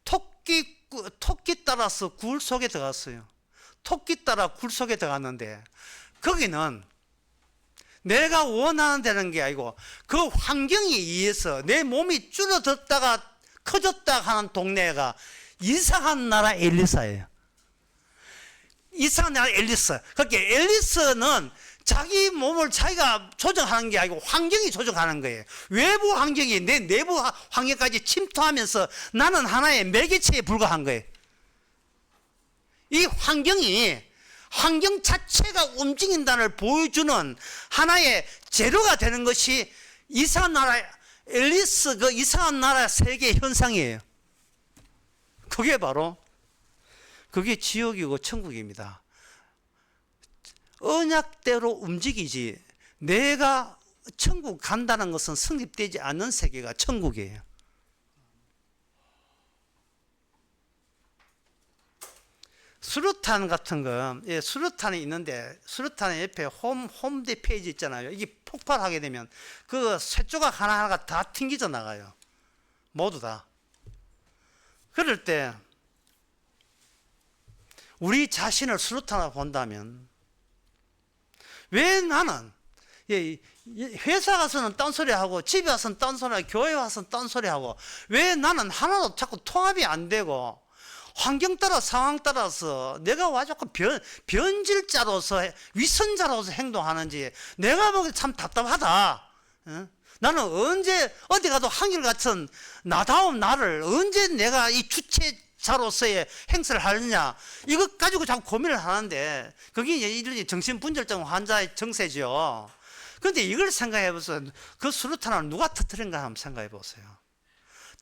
토끼 따라서 굴 속에 들어갔어요. 토끼 따라 굴 속에 들어갔는데 거기는 내가 원하는 데는 게 아니고 그 환경에 의해서 내 몸이 줄어들었다가 커졌다 하는 동네가 이상한 나라 엘리사예요. 이상한 나라 엘리사. 그러니까 엘리사는 자기 몸을 자기가 조정하는 게 아니고 환경이 조정하는 거예요. 외부 환경이 내 내부 환경까지 침투하면서 나는 하나의 매개체에 불과한 거예요. 이 환경 자체가 움직인다는 보여주는 하나의 재료가 되는 것이 이상한 나라 앨리스 그 이상한 나라 세계 현상이에요. 그게 지옥이고 천국입니다. 언약대로 움직이지 내가 천국 간다는 것은 성립되지 않는 세계가 천국이에요. 수류탄 같은 거, 예, 수류탄이 있는데 수류탄 옆에 홈대 페이지 있잖아요. 이게 폭발하게 되면 그 쇠조각 하나하나가 다 튕겨져 나가요. 모두 다. 그럴 때 우리 자신을 수류탄으로 본다면 왜 나는 회사 가서는 딴소리 하고 집에 와서는 딴소리 하고 교회 와서는 딴소리 하고 왜 나는 하나도 자꾸 통합이 안 되고 환경 따라 상황 따라서 내가 와 자꾸 변질자로서 위선자로서 행동하는지 내가 보기 참 답답하다. 나는 언제 어디 가도 한결같은 나다운 나를 언제 내가 이 주체자로서의 행세를 하느냐 이것 가지고 자꾸 고민을 하는데 그게 이제 정신분절증 환자의 정세죠. 그런데 이걸 생각해 보세요. 그 수류탄을 누가 터뜨린가 한번 생각해 보세요.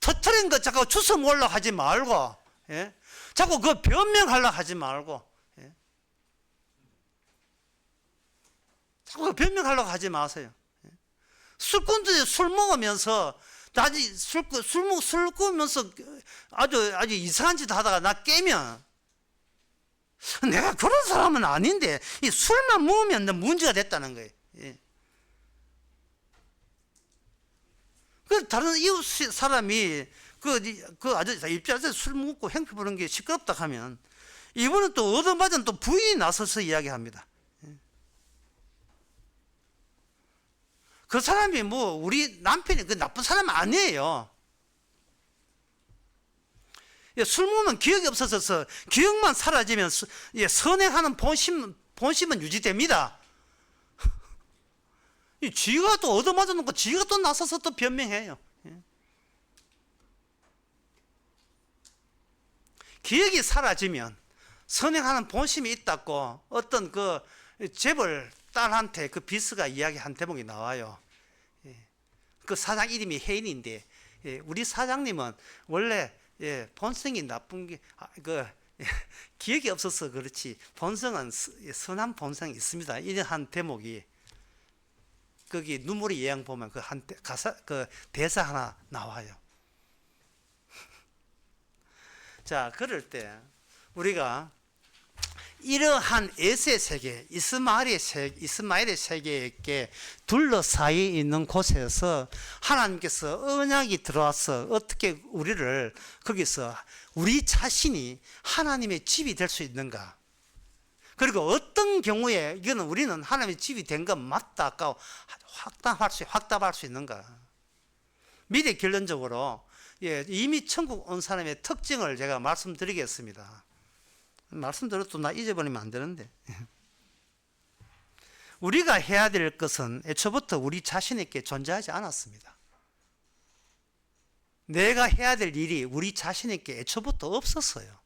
터뜨린 거 자꾸 주워 모으려고 하지 말고, 예? 자꾸 그 변명하려고 하지 말고, 예? 자꾸 변명하려고 하지 마세요. 예? 술꾼들이 술 먹으면서 술 먹으면서 아주 이상한 짓 하다가 나 깨면 내가 그런 사람은 아닌데 이 술만 먹으면 문제가 됐다는 거예요. 예. 그 다른 이웃 사람이 그 아저씨 입자에서 술 먹고 행패 부는 게 시끄럽다 하면 이분은 또 얻어맞은 또 부인이 나서서 이야기합니다. 그 사람이 뭐 우리 남편이 그 나쁜 사람 아니에요. 술 먹으면 기억이 없어져서 기억만 사라지면 선행하는 본심은 유지됩니다. 지가 또 얻어맞아 놓고 지가 또 나서서 또 변명해요. 기억이 사라지면 선행하는 본심이 있다고 어떤 그 재벌 딸한테 그 비스가 이야기한 대목이 나와요. 그 사장 이름이 혜인인데 우리 사장님은 원래 예, 본성이 나쁜 게 기억이 없어서 그렇지 본성은 선한 본성이 있습니다. 이러한 대목이 거기 눈물의 예양 보면 그 한 가사 그 대사 하나 나와요. 자, 그럴 때 우리가 이러한 에세 세계, 이스마엘의 세계에 둘러싸여 있는 곳에서 하나님께서 언약이 들어와서 어떻게 우리를 거기서 우리 자신이 하나님의 집이 될 수 있는가? 그리고 어떤 경우에 이거는 우리는 하나님의 집이 된 건 맞다, 아까 확답할 수 있는가? 미래 결론적으로 이미 천국 온 사람의 특징을 제가 말씀드리겠습니다. 말씀드려도 나 잊어버리면 안 되는데. 우리가 해야 될 것은 애초부터 우리 자신에게 존재하지 않았습니다. 내가 해야 될 일이 우리 자신에게 애초부터 없었어요.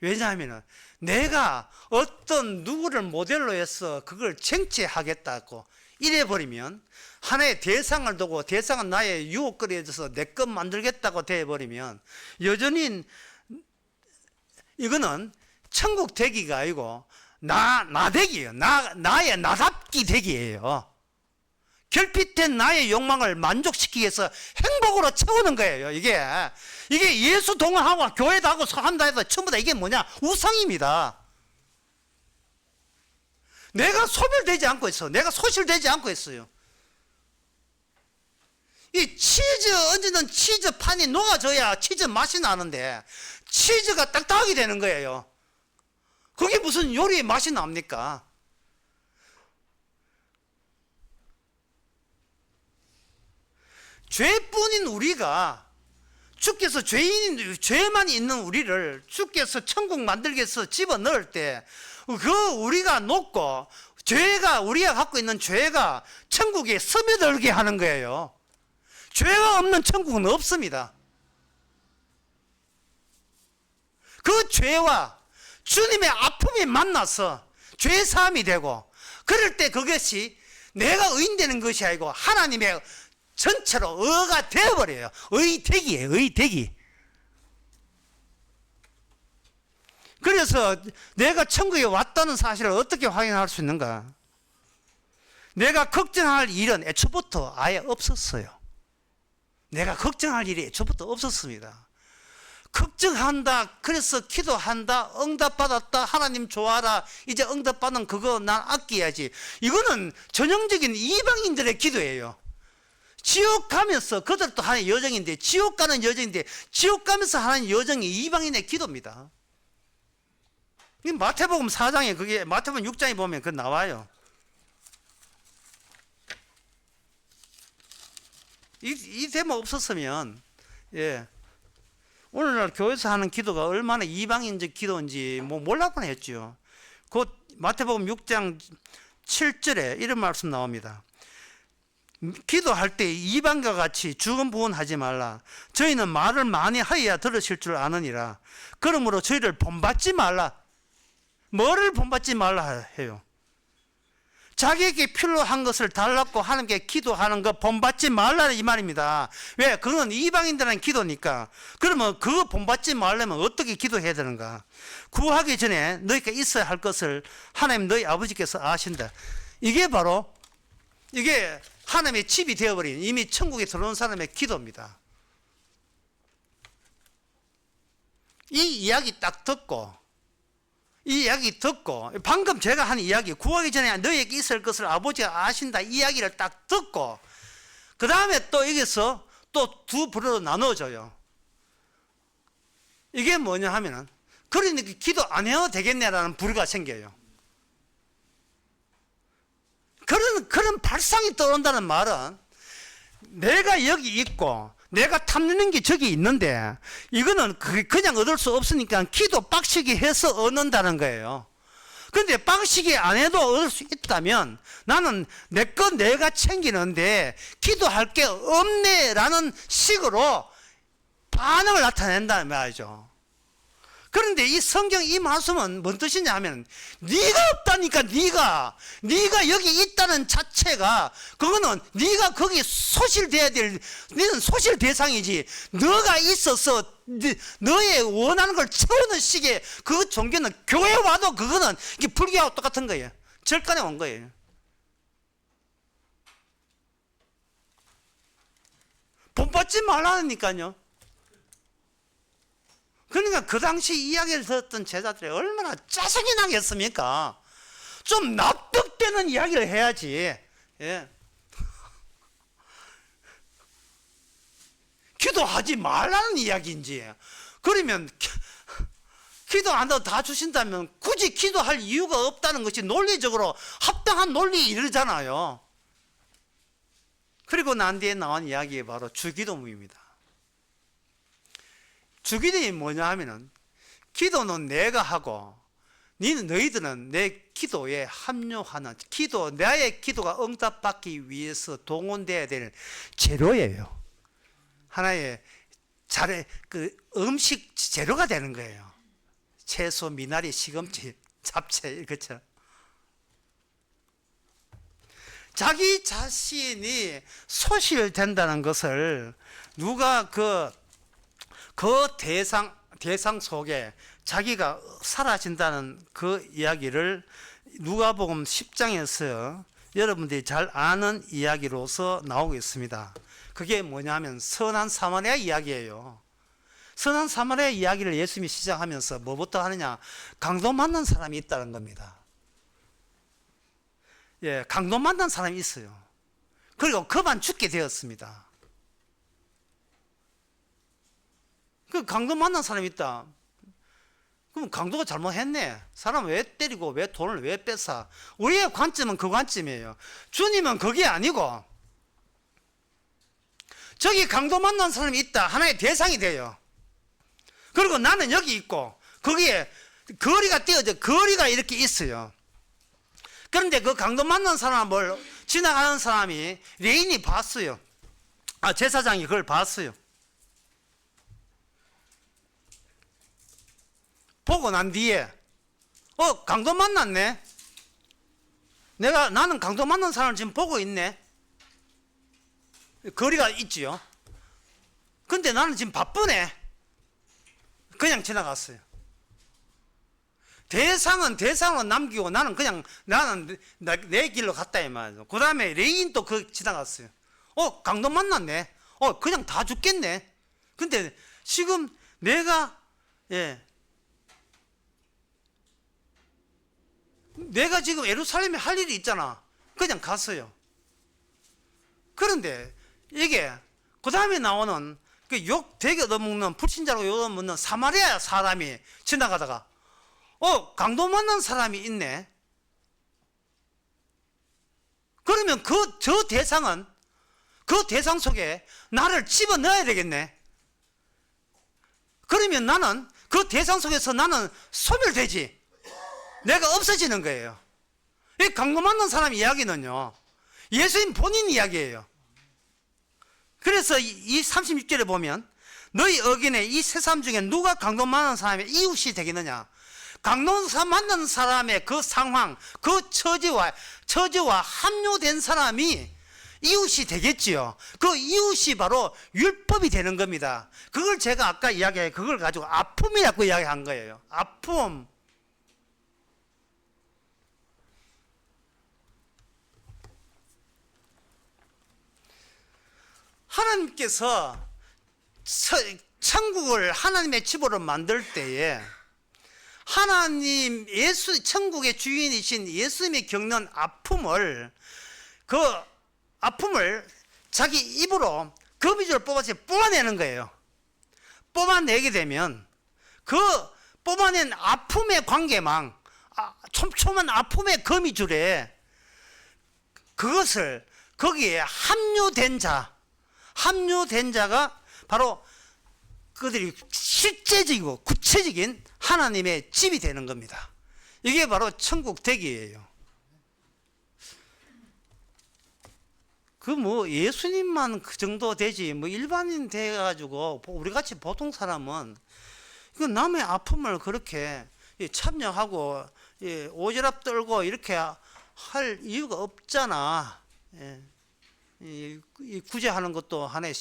왜냐하면 내가 어떤 누구를 모델로 해서 그걸 쟁취하겠다고 이래버리면 하나의 대상을 두고 대상은 나의 유혹거리에 져서 내 것 만들겠다고 돼버리면 여전히 이거는 천국 되기가 아니고 나 되기예요. 나의 나답기 되기예요. 결핍된 나의 욕망을 만족시키기 위해서 행복으로 채우는 거예요. 이게 예수 동원하고 교회도 하고 한다 해서 전부 다 이게 뭐냐? 우상입니다. 내가 소멸되지 않고 있어. 내가 소실되지 않고 있어요. 이 치즈 얹는 치즈판이 녹아져야 치즈 맛이 나는데 치즈가 딱딱하게 되는 거예요. 그게 무슨 요리의 맛이 납니까? 죄뿐인 우리가 주께서 죄만 있는 우리를 주께서 천국 만들기 위해서 집어넣을 때 우리가 놓고 우리가 갖고 있는 죄가 천국에 스며들게 하는 거예요. 죄가 없는 천국은 없습니다. 그 죄와 주님의 아픔이 만나서 죄사함이 되고 그럴 때 그것이 내가 의인되는 것이 아니고 하나님의 전체로 의가 되어버려요. 의되기예요. 의되기. 그래서 내가 천국에 왔다는 사실을 어떻게 확인할 수 있는가? 내가 걱정할 일은 애초부터 아예 없었어요. 내가 걱정할 일이 애초부터 없었습니다. 걱정한다, 그래서 기도한다, 응답받았다, 하나님 좋아라, 이제 응답받은 그거 난 아껴야지. 이거는 전형적인 이방인들의 기도예요. 지옥 가면서 그들도 하나의 여정인데, 지옥 가는 여정인데, 지옥 가면서 하나의 여정이 이방인의 기도입니다. 마태복음 4장에 그게, 마태복음 6장에 보면 그 나와요. 이 대목 없었으면, 오늘날 교회에서 하는 기도가 얼마나 이방인적 기도인지 몰라보나 했죠. 곧 마태복음 6장 7절에 이런 말씀 나옵니다. 기도할 때 이방과 같이 죽은 부언하지 말라. 저희는 말을 많이 하여야 들으실 줄 아느니라. 그러므로 저희를 본받지 말라. 뭐를 본받지 말라 해요? 자기에게 필요한 것을 달라고 하나님께 기도하는 거 본받지 말라 이 말입니다. 왜? 그건 이방인들한 기도니까. 그러면 그거 본받지 말려면 어떻게 기도해야 되는가? 구하기 전에 너희가 있어야 할 것을 하나님 너희 아버지께서 아신다. 이게 바로 이게 하나님의 집이 되어버린 이미 천국에 들어온 사람의 기도입니다. 이 이야기 딱 듣고 방금 제가 한 이야기 구하기 전에 너희에게 있을 것을 아버지가 아신다 이야기를 딱 듣고 그 다음에 또 여기서 또 두 부류로 나눠져요. 이게 뭐냐 하면은 그러니까 기도 안 해도 되겠네라는 부류가 생겨요. 그런 발상이 떠온다는 말은 내가 여기 있고 내가 탐내는 게 저기 있는데 이거는 그냥 얻을 수 없으니까 기도 빡시게 해서 얻는다는 거예요. 그런데 빡시게 안 해도 얻을 수 있다면 나는 내 거 내가 챙기는데 기도할 게 없네라는 식으로 반응을 나타낸다는 말이죠. 그런데 이 성경 이 말씀은 뭔 뜻이냐 하면 네가 없다니까. 네가 여기 있다는 자체가 그거는 네가 거기 소실돼야 될, 너는 소실 대상이지. 너가 있어서 너의 원하는 걸 채우는 식의 그 종교는 교회 와도 그거는 이게 불교하고 똑같은 거예요. 절간에 온 거예요. 본받지 말라니까요. 그러니까 그 당시 이야기를 들었던 제자들이 얼마나 짜증이 나겠습니까? 좀 납득되는 이야기를 해야지. 예. 기도하지 말라는 이야기인지. 그러면 기도 안 해도 다 주신다면 굳이 기도할 이유가 없다는 것이 논리적으로 합당한 논리에 이르잖아요. 그리고 난 뒤에 나온 이야기가 바로 주기도문입니다. 주기도문이 뭐냐 하면은 기도는 내가 하고 너희들은 내 기도에 합류하는, 나의 기도가 응답받기 위해서 동원되어야 되는 재료예요. 하나의 음식 재료가 되는 거예요. 채소, 미나리, 시금치, 잡채, 그렇죠? 자기 자신이 소실된다는 것을 누가 그 대상 속에 자기가 사라진다는 그 이야기를 누가복음 10장에서 여러분들이 잘 아는 이야기로서 나오고 있습니다. 그게 뭐냐면 선한 사마리아 이야기예요. 선한 사마리아 이야기를 예수님이 시작하면서 뭐부터 하느냐? 강도 만난 사람이 있다는 겁니다. 예, 강도 만난 사람이 있어요. 그리고 그만 죽게 되었습니다. 그 강도 만난 사람이 있다. 그럼 강도가 잘못했네. 사람 왜 때리고 왜 돈을 왜 뺏어? 우리의 관점은 그 관점이에요. 주님은 그게 아니고 저기 강도 만난 사람이 있다. 하나의 대상이 돼요. 그리고 나는 여기 있고 거기에 거리가 띄어져, 거리가 이렇게 있어요. 그런데 그 강도 만난 사람을 지나가는 사람이 레인이 봤어요. 제사장이 그걸 봤어요. 보고 난 뒤에 강도 만났네. 나는 강도 만난 사람을 지금 보고 있네. 거리가 있지요. 근데 나는 지금 바쁘네. 그냥 지나갔어요. 대상은 남기고 나는 내 길로 갔다 이 말이죠. 그 다음에 레인도 지나갔어요. 강도 만났네. 그냥 다 죽겠네. 근데 지금 내가 지금 예루살렘에 할 일이 있잖아. 그냥 갔어요. 그런데 이게 그 다음에 나오는 욕 되게 얻어먹는, 불신자로 욕 얻어먹는 사마리아 사람이 지나가다가 강도 만난 사람이 있네. 그러면 저 대상은 그 대상 속에 나를 집어넣어야 되겠네. 그러면 나는 그 대상 속에서 나는 소멸되지. 내가 없어지는 거예요. 이 강도 만난 사람 이야기는요, 예수님 본인 이야기예요. 그래서 이 36절에 보면 너희 어긴에 이 세 사람 중에 누가 강도 만난 사람의 이웃이 되겠느냐. 강도 만난 사람의 그 상황, 그 처지와 합류된 사람이 이웃이 되겠지요. 그 이웃이 바로 율법이 되는 겁니다. 그걸 제가 아까 그걸 가지고 아픔이라고 이야기한 거예요. 아픔. 하나님께서 천국을 하나님의 집으로 만들 때에 천국의 주인이신 예수님이 겪는 아픔을 자기 입으로 거미줄을 뽑아서 뽑아내는 거예요. 뽑아내게 되면 그 뽑아낸 아픔의 관계망, 촘촘한 아픔의 거미줄에 그것을 거기에 합류된 자가 바로 그들이 실제적이고 구체적인 하나님의 집이 되는 겁니다. 이게 바로 천국 대기예요. 예수님만 그 정도 되지, 일반인 돼가지고, 우리 같이 보통 사람은 그 남의 아픔을 그렇게 참여하고 오지랖 떨고 이렇게 할 이유가 없잖아. 예. 이 구제하는 것도 하나의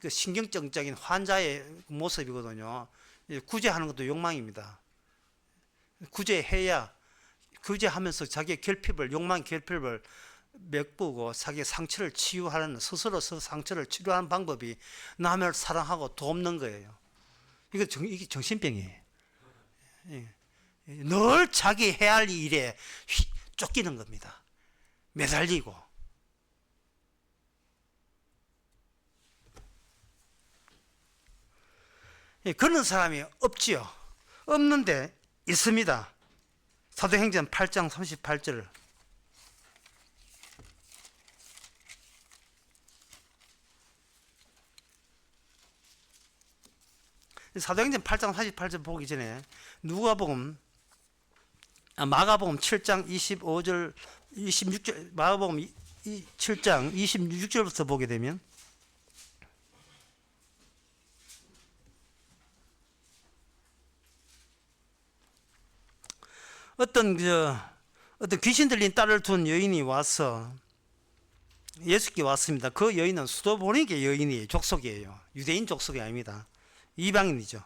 그 신경증적인 환자의 모습이거든요. 구제하는 것도 욕망입니다. 구제해야 구제하면서 자기의 결핍을 욕망 결핍을 메꾸고 자기의 상처를 치유하는 스스로 상처를 치료하는 방법이 남을 사랑하고 돕는 거예요. 이게 정신병이에요. 늘 자기 해야 할 일에 쫓기는 겁니다. 매달리고. 그런 사람이 없지요. 없는데 있습니다. 사도행전 8장 38절. 사도행전 8장 48절 보기 전에 마가복음 7장 25절 26절 마가복음 7장 26절부터 보게 되면 어떤 귀신 들린 딸을 둔 여인이 와서 예수께 왔습니다. 그 여인은 수도보니게 여인이에요. 족속이에요. 유대인 족속이 아닙니다. 이방인이죠.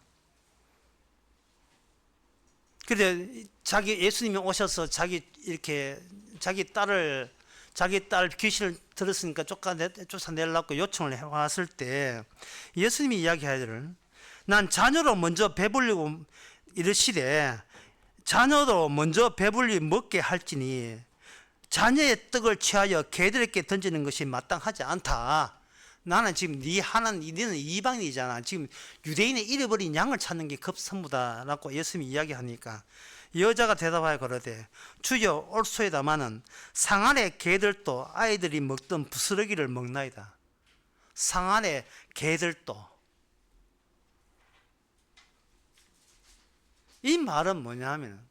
그런데 예수님이 오셔서 자기 딸 귀신을 들었으니까 쫓아내려고 요청을 해왔을 때 예수님이 이야기하기를 난 자녀로 먼저 배불리고 이르시되 자녀도 먼저 배불리 먹게 할지니 자녀의 떡을 취하여 개들에게 던지는 것이 마땅하지 않다. 나는 지금 너는 이방인이잖아. 지금 유대인의 잃어버린 양을 찾는 게 급선무다라고 예수님이 이야기하니까 여자가 대답하여 그러되 주여 올소이다마는 상안의 개들도 아이들이 먹던 부스러기를 먹나이다. 상안의 개들도. 이 말은 뭐냐면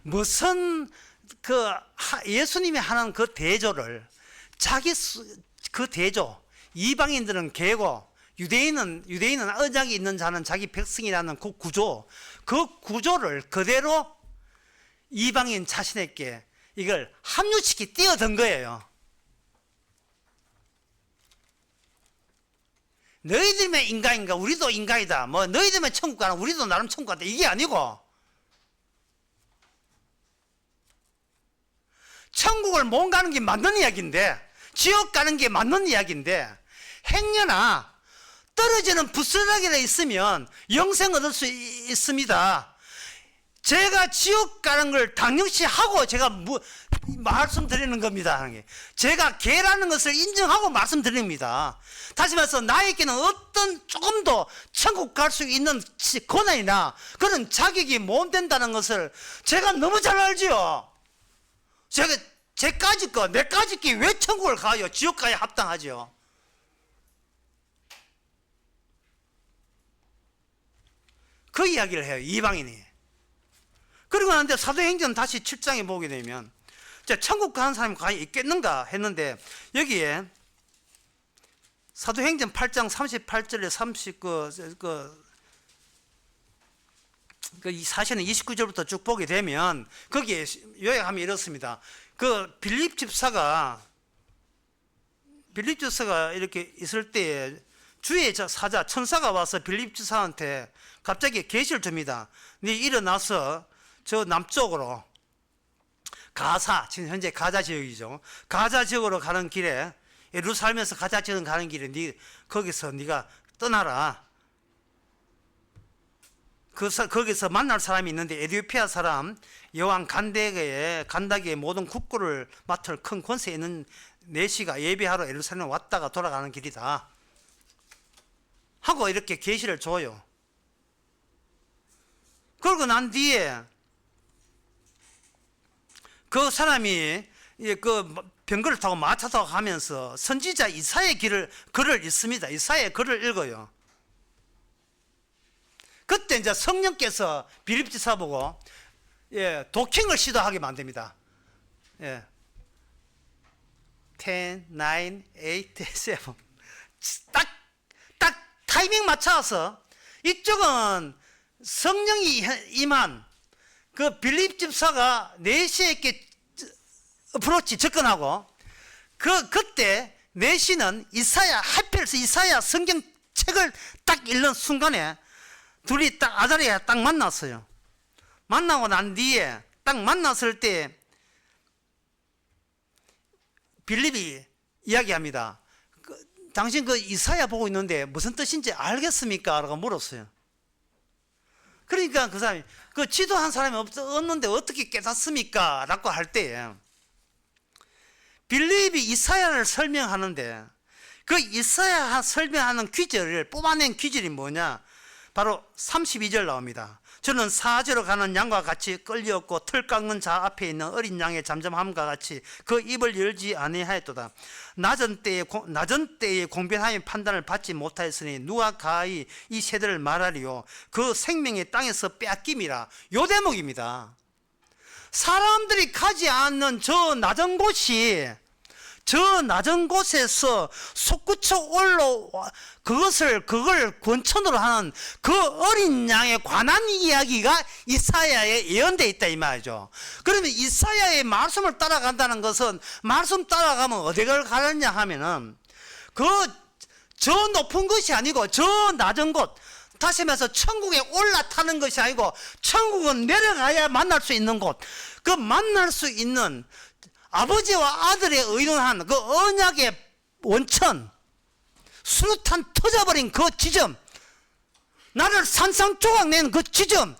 무슨 예수님이 하는 그 대조를 그 대조 이방인들은 개고 유대인은 언약이 있는 자는 자기 백성이라는 그 구조를 그대로 이방인 자신에게 이걸 합류시키 띄어든 거예요. 너희들만 인간인가 우리도 인간이다. 뭐 너희들만 천국 가나 우리도 나름 천국 간다. 이게 아니고 천국을 못 가는 게 맞는 이야기인데 지옥 가는 게 맞는 이야기인데 행여나 떨어지는 부스러기가 있으면 영생 얻을 수 있습니다. 제가 지옥 가는 걸 당연시 하고 제가 말씀드리는 겁니다. 제가 개라는 것을 인정하고 말씀드립니다. 다시 말해서 나에게는 어떤 조금 더 천국 갈 수 있는 권한이나 그런 자격이 못 된다는 것을 제가 너무 잘 알지요. 내까지 게 왜 천국을 가요? 지옥 가야 합당하죠. 그 이야기를 해요, 이방인이. 그리고 나는데 사도행전 다시 7장에 보게 되면 천국 가는 사람이 과연 있겠는가 했는데 여기에 사도행전 8장 38절에 사실은 29절부터 쭉 보게 되면 거기에 요약하면 이렇습니다. 빌립 집사가 이렇게 있을 때에 주의 사자 천사가 와서 빌립 집사한테 갑자기 계시를 줍니다. 네 일어나서 저 남쪽으로 지금 현재 가자 지역이죠. 가자 지역으로 가는 길에 예루살렘에서 가자 지역 가는 길에 거기서 네가 떠나라. 거기서 만날 사람이 있는데 에티오피아 사람 여왕 간다기의 모든 국고를 맡을 큰 권세 있는 내시가 예배하러 예루살렘 왔다가 돌아가는 길이다 하고 이렇게 계시를 줘요. 그러고 난 뒤에 그 사람이 그 병거를 타고 마차 타고 가면서 선지자 이사야의 글을 읽습니다. 이사야의 글을 읽어요. 그때 이제 성령께서 빌립 집사 보고 도킹을 시도하게 만듭니다. 10, 9, 8, 7 딱 타이밍 맞춰서 이쪽은 성령이 임한 그 빌립 집사가 4시에 이렇게 어프로치 접근하고 그때 4시는 하필서 이사야 성경책을 딱 읽는 순간에 둘이 딱 아다리에 딱 만났어요. 만나고 난 뒤에 딱 만났을 때 빌립이 이야기합니다. 당신 그 이사야 보고 있는데 무슨 뜻인지 알겠습니까? 라고 물었어요. 그러니까 그 사람이 그 지도한 사람이 없는데 어떻게 깨닫습니까? 라고 할 때 빌립이 이사야를 설명하는데 그 이사야 설명하는 귀절을 뽑아낸 귀절이 뭐냐? 바로 32절 나옵니다. 저는 사지로 가는 양과 같이 끌려왔고 틀 깎는 자 앞에 있는 어린 양의 잠잠함과 같이 그 입을 열지 아니하였도다. 낮은 때에 공변하여 판단을 받지 못하였으니 누가 가히 이 세대를 말하리요. 그 생명이 땅에서 빼앗김이라. 요 대목입니다. 사람들이 가지 않는 저 낮은 곳에서 솟구쳐 올라와 그걸 권천으로 하는 그 어린 양에 관한 이야기가 이사야에 예언되어 있다 이 말이죠. 그러면 이사야의 말씀을 따라간다는 것은 말씀 따라가면 어디를 가느냐 하면은 저 높은 것이 아니고 저 낮은 곳, 다시 말해서 천국에 올라타는 것이 아니고 천국은 내려가야 만날 수 있는 곳, 그 만날 수 있는 아버지와 아들의 의논한 그 언약의 원천, 수류탄 터져버린 그 지점, 나를 산산조각 낸 그 지점,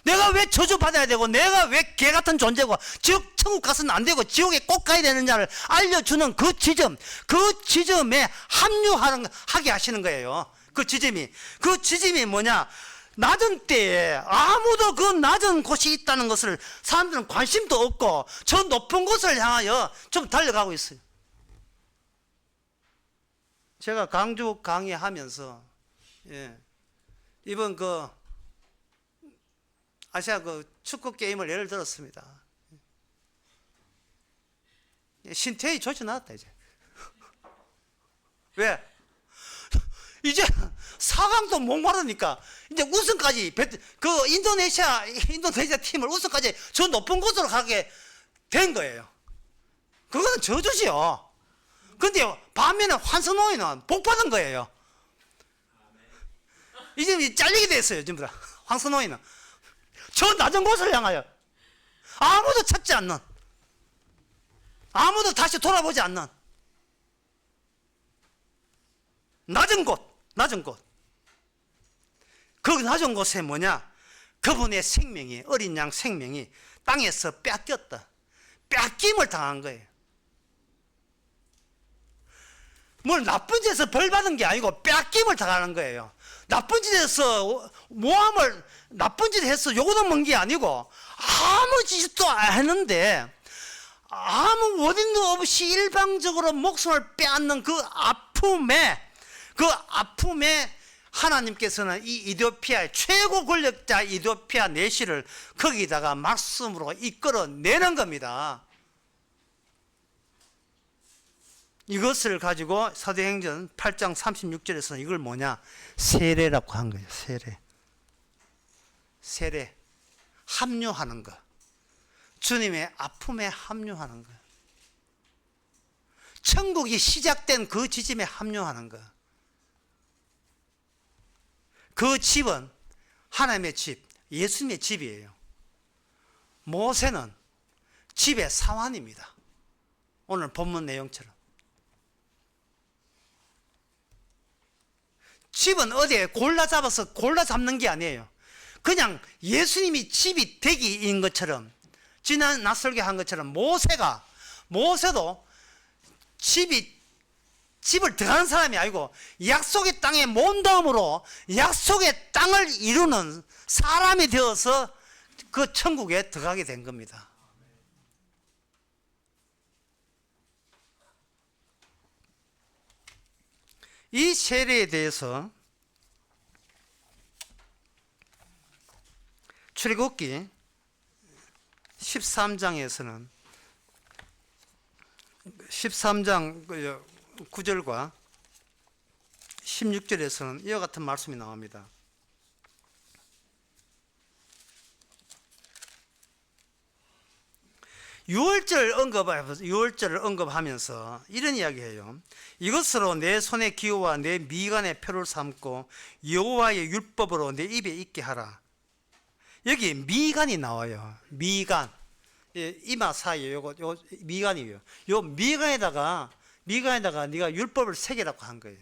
내가 왜 저주받아야 되고 내가 왜 개같은 존재고 천국 가서는 안 되고 지옥에 꼭 가야 되느냐를 알려주는 그 지점에 합류하게 하시는 거예요. 그 지점이 뭐냐? 낮은 때에 아무도 그 낮은 곳이 있다는 것을 사람들은 관심도 없고 저 높은 곳을 향하여 좀 달려가고 있어요. 제가 강주 강의하면서 이번 그 아시아 그 축구 게임을 예를 들었습니다. 신태희 조치 나왔다 이제. 왜? 이제 4강도 목마르니까 이제 우승까지 그 인도네시아 팀을 우승까지 저 높은 곳으로 가게 된 거예요. 그거는 저주지요. 근데 반면에 환선호이는 복 받은 거예요. 이제 잘리게 됐어요. 전부 다. 황선호이는 저 낮은 곳을 향하여 아무도 찾지 않는, 아무도 다시 돌아보지 않는 낮은 곳. 그 낮은 곳에 뭐냐? 그분의 생명이, 어린 양 생명이 땅에서 뺏겼다. 뺏김을 당한 거예요. 뭘 나쁜 짓에서 벌 받은 게 아니고 뺏김을 당하는 거예요. 나쁜 짓에서 나쁜 짓 해서 요거도 먹은 게 아니고 아무 짓도 안 했는데 아무 원인도 없이 일방적으로 목숨을 빼앗는 그 아픔에 하나님께서는 이 이디오피아의 최고 권력자 이디오피아 내시를 거기다가 말씀으로 이끌어내는 겁니다. 이것을 가지고 사도행전 8장 36절에서는 이걸 뭐냐? 세례라고 한 거예요. 세례. 합류하는 거. 주님의 아픔에 합류하는 거. 천국이 시작된 그 지점에 합류하는 거. 그 집은 하나님의 집, 예수님의 집이에요. 모세는 집의 사환입니다. 오늘 본문 내용처럼. 집은 어디에 골라 잡는 게 아니에요. 그냥 예수님이 집이 되기인 것처럼, 지난 낯설게 한 것처럼 모세도 집을 들어가는 사람이 아니고 약속의 땅에 몸담으로 약속의 땅을 이루는 사람이 되어서 그 천국에 들어가게 된 겁니다. 이 세례에 대해서 출애굽기 13장에서는 13장 9절과 16절에서는 이와 같은 말씀이 나옵니다. 유월절을 언급하면서 이런 이야기해요. 이것으로 내 손의 기호와 내 미간의 표를 삼고 여호와의 율법으로 내 입에 있게 하라. 여기 미간이 나와요. 미간. 이마 사이에 요거 미간이에요. 요 미간에다가 네가 율법을 새기라고 한 거예요.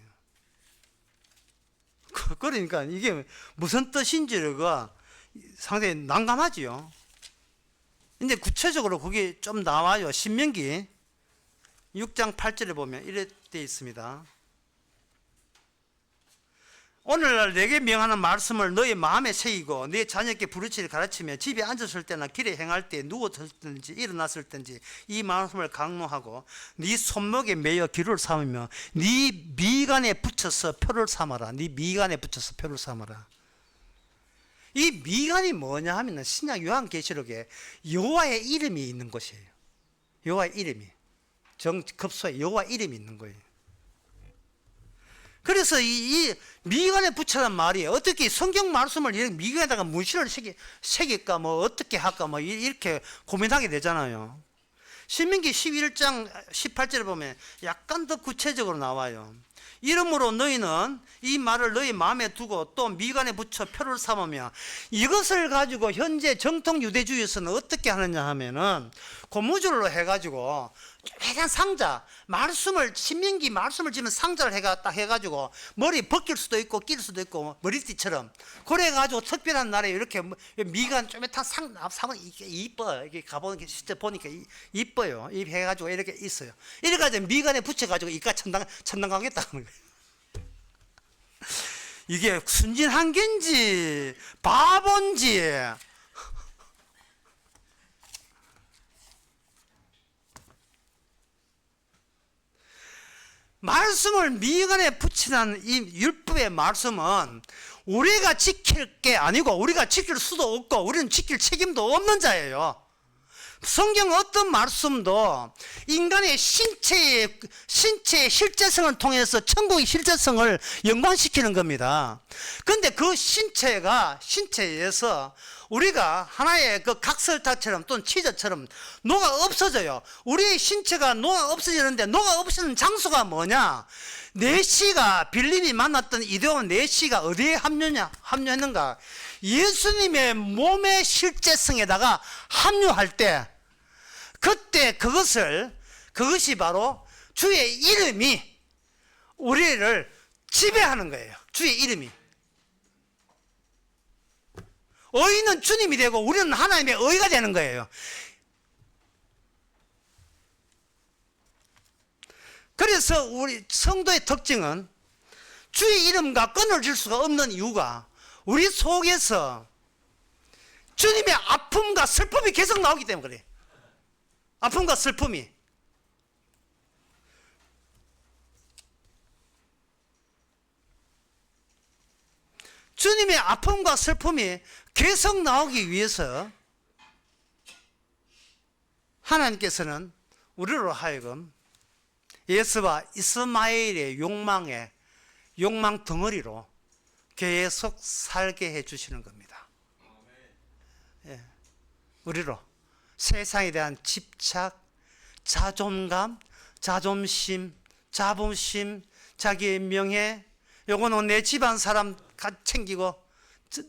그러니까 이게 무슨 뜻인지가 상당히 난감하지요. 근데 구체적으로 그게 좀 나와요. 신명기 6장 8절에 보면 이렇게 되어 있습니다. 오늘날 내게 명하는 말씀을 너의 마음에 새기고 네 자녀께 부르짖어 가르치며 집에 앉았을 때나 길에 행할 때 누웠을 때든지 일어났을 때든지 이 말씀을 강론하고 네 손목에 매여 기를 삼으며 네 미간에 붙여서 표를 삼아라. 네 미간에 붙여서 표를 삼아라. 이 미간이 뭐냐 하면 신약 요한계시록에 여호와의 이름이 있는 곳이에요. 여호와의 이름이 정급소에 여호와 이름이 있는 거예요. 그래서 이 미간에 붙여란 말이 어떻게 성경 말씀을 이렇게 미간에다가 문신을 새길까 뭐 어떻게 할까 뭐 이렇게 고민하게 되잖아요. 신명기 11장 18절에 보면 약간 더 구체적으로 나와요. 이러므로 너희는 이 말을 너희 마음에 두고 또 미간에 붙여 표를 삼으며 이것을 가지고 현재 정통 유대주의에서는 어떻게 하느냐 하면은 고무줄로 해가지고 조그만 상자 신명기 말씀을 지면 상자를 딱 해가지고 머리 벗길 수도 있고 낄 수도 있고 머리띠처럼 그래가지고 특별한 날에 이렇게 미간 쪼매탄 상은 이게 이뻐요. 이게 가보는 게 진짜 보니까 이뻐요. 이 해가지고 이렇게 있어요. 이래가지고 미간에 붙여가지고 이까 천당 가겠다. 이게 순진한 게인지 바본지 말씀을 미간에 붙이는 이 율법의 말씀은 우리가 지킬 게 아니고 우리가 지킬 수도 없고 우리는 지킬 책임도 없는 자예요. 성경 어떤 말씀도 인간의 신체의 실제성을 통해서 천국의 실제성을 연관시키는 겁니다. 그런데 그 신체에서 우리가 하나의 그 각설타처럼 또는 치즈처럼 녹아 없어져요. 우리의 신체가 녹아 없어지는데 녹아 없어지는 장소가 뭐냐? 네시가 빌립이 만났던 이데온 네시가 어디에 합류했는가? 예수님의 몸의 실제성에다가 합류할 때 그때 그것이 바로 주의 이름이 우리를 지배하는 거예요. 주의 이름이. 의인은 주님이 되고 우리는 하나님의 의가 되는 거예요. 그래서 우리 성도의 특징은 주의 이름과 끊어질 수가 없는 이유가 우리 속에서 주님의 아픔과 슬픔이 계속 나오기 때문에 그래. 아픔과 슬픔이. 주님의 아픔과 슬픔이 계속 나오기 위해서 하나님께서는 우리로 하여금 예수와 이스마엘의 욕망 덩어리로 계속 살게 해주시는 겁니다. 예. 우리로 세상에 대한 집착, 자존감, 자존심, 자부심, 자기의 명예, 요거는 내 집안 사람 챙기고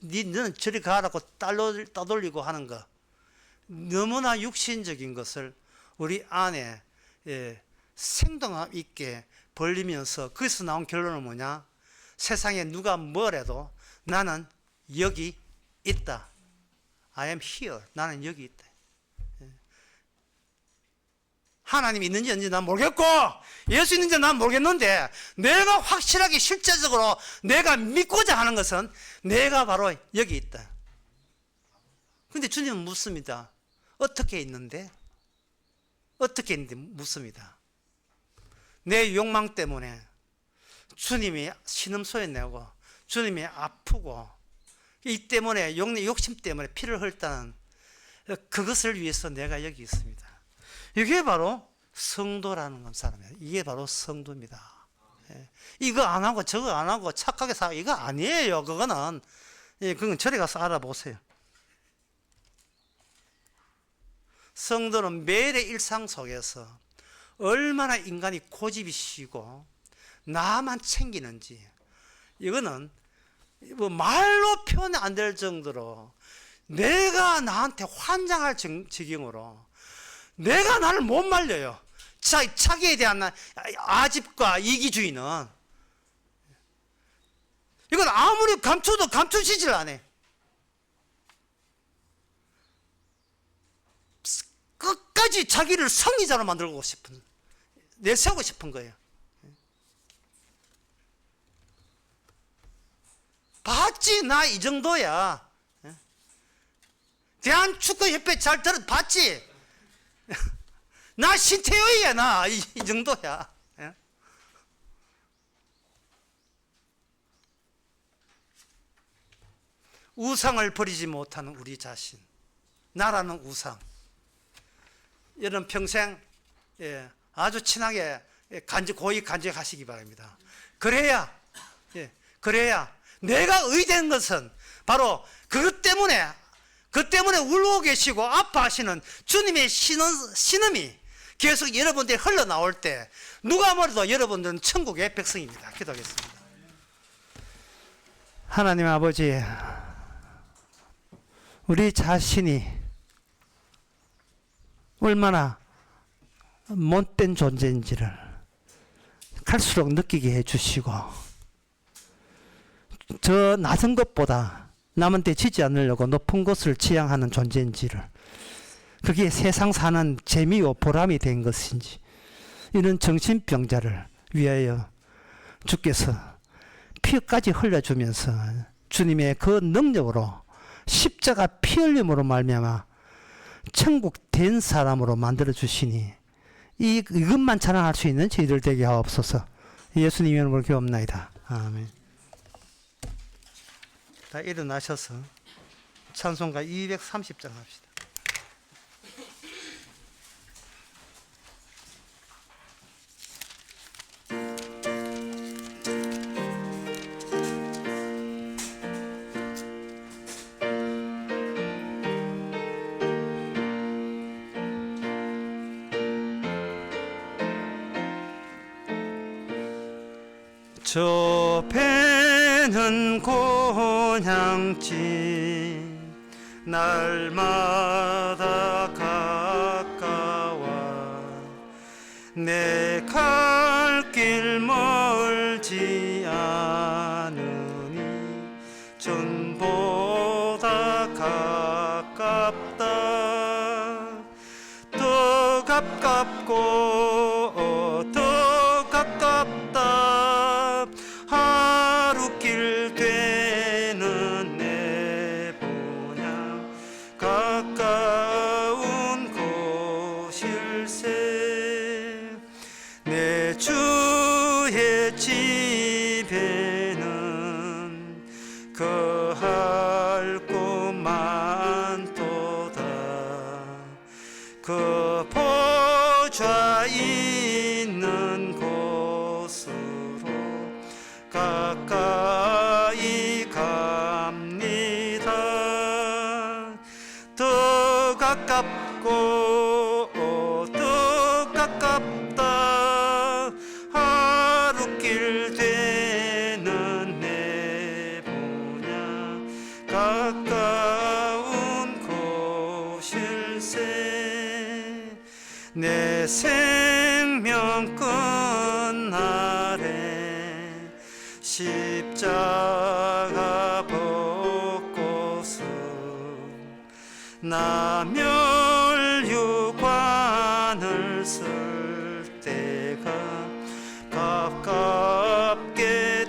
너는 저리 가라고 따돌리고 하는 거, 너무나 육신적인 것을 우리 안에 생동감 있게 벌리면서 거기서 나온 결론은 뭐냐? 세상에 누가 뭐래도 나는 여기 있다. I am here. 나는 여기 있다. 하나님이 있는지 없는지 난 모르겠고 예수 있는지 난 모르겠는데 내가 확실하게 실제적으로 내가 믿고자 하는 것은 내가 바로 여기 있다. 근데 주님은 묻습니다. 어떻게 있는데? 어떻게 있는데 묻습니다. 내 욕망 때문에 주님이 신음소리 내고 주님이 아프고 이 때문에 욕심 때문에 피를 흘다는 그것을 위해서 내가 여기 있습니다. 이게 바로 성도라는 건 사람이에요. 이게 바로 성도입니다. 이거 안 하고 저거 안 하고 착하게 살고 이거 아니에요. 그건 저리 가서 알아보세요. 성도는 매일의 일상 속에서 얼마나 인간이 고집이 시고 나만 챙기는지, 이거는 뭐 말로 표현 안 될 정도로 내가 나한테 환장할 지경으로 내가 나를 못 말려요. 자기에 대한 아집과 이기주의는 이건 아무리 감춰도 감추지질 않아. 끝까지 자기를 성리자로 만들고 싶은, 내세우고 싶은 거예요. 봤지? 나 이 정도야. 대한축구협회 잘 봤지? 나 신태호야. 나 이 정도야. 우상을 버리지 못하는 우리 자신, 나라는 우상. 여러분 평생 아주 친하게 고이 간직하시기 바랍니다. 그래야 내가 의된 것은 바로 그것 때문에 울고 계시고 아파하시는 주님의 신음이 계속 여러분들이 흘러나올 때 누가 뭐래도 여러분들은 천국의 백성입니다. 기도하겠습니다. 하나님 아버지, 우리 자신이 얼마나 못된 존재인지를 갈수록 느끼게 해주시고, 저 낮은 것보다 남한테 지지 않으려고 높은 것을 지향하는 존재인지를, 그게 세상 사는 재미요 보람이 된 것인지, 이런 정신병자를 위하여 주께서 피까지 흘려주면서 주님의 그 능력으로 십자가 피 흘림으로 말미암아 천국 된 사람으로 만들어 주시니 이것만 자랑할 수 있는 저희들 되게 하옵소서. 예수님 이름으로 기도합나이다. 아멘. 다 일어나셔서 찬송가 230장 합시다. 저 배는 곤향지 날마다 가까워 내 갈 길 멀지 않으니 전보다 가깝다 더 가깝고 더 가깝다 하루길 되는 내 본향 가까운 곳일세 내 주의 집에는 거할 곳만 도다 그 보좌 있는 곳으로 가까이 갑니다 더 가깝고 더 가깝다 하루길 되는 내 본향 가까운 곳일세 내 생명 끝날에 십자가 벗고서 나멸유관을 쓸 때가 가깝게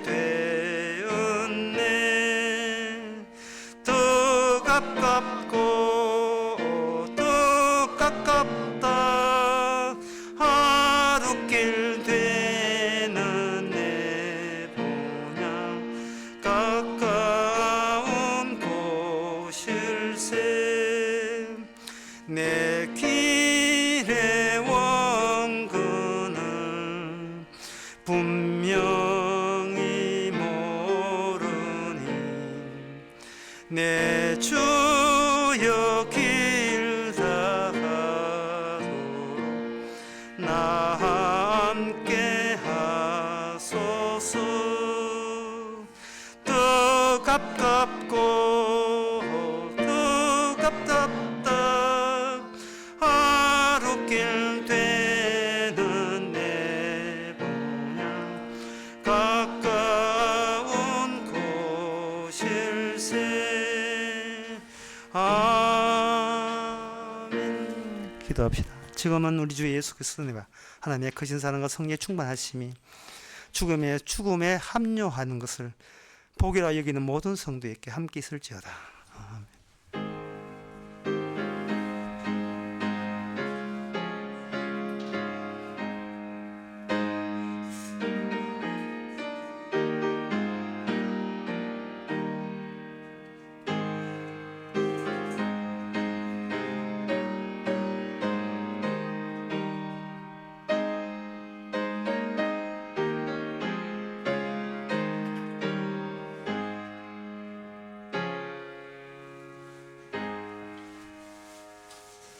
되었네 더 가깝고 더 가깝다 하루길 되는 내 본향 가까운 곳일세 내 길의 원근을 분명히 모르니 내 주여 길 다하시고 주옵소서. 더 갑답답 하루길 되는 내 본향 가까운 곳일세. 아멘. 기도합시다. 지금은 우리 주 예수 그리스도님과 하나님의 크신 사랑과 성령의 충만하심이 죽음에 합류하는 것을 복이라 여기는 모든 성도에게 함께 있을지어다.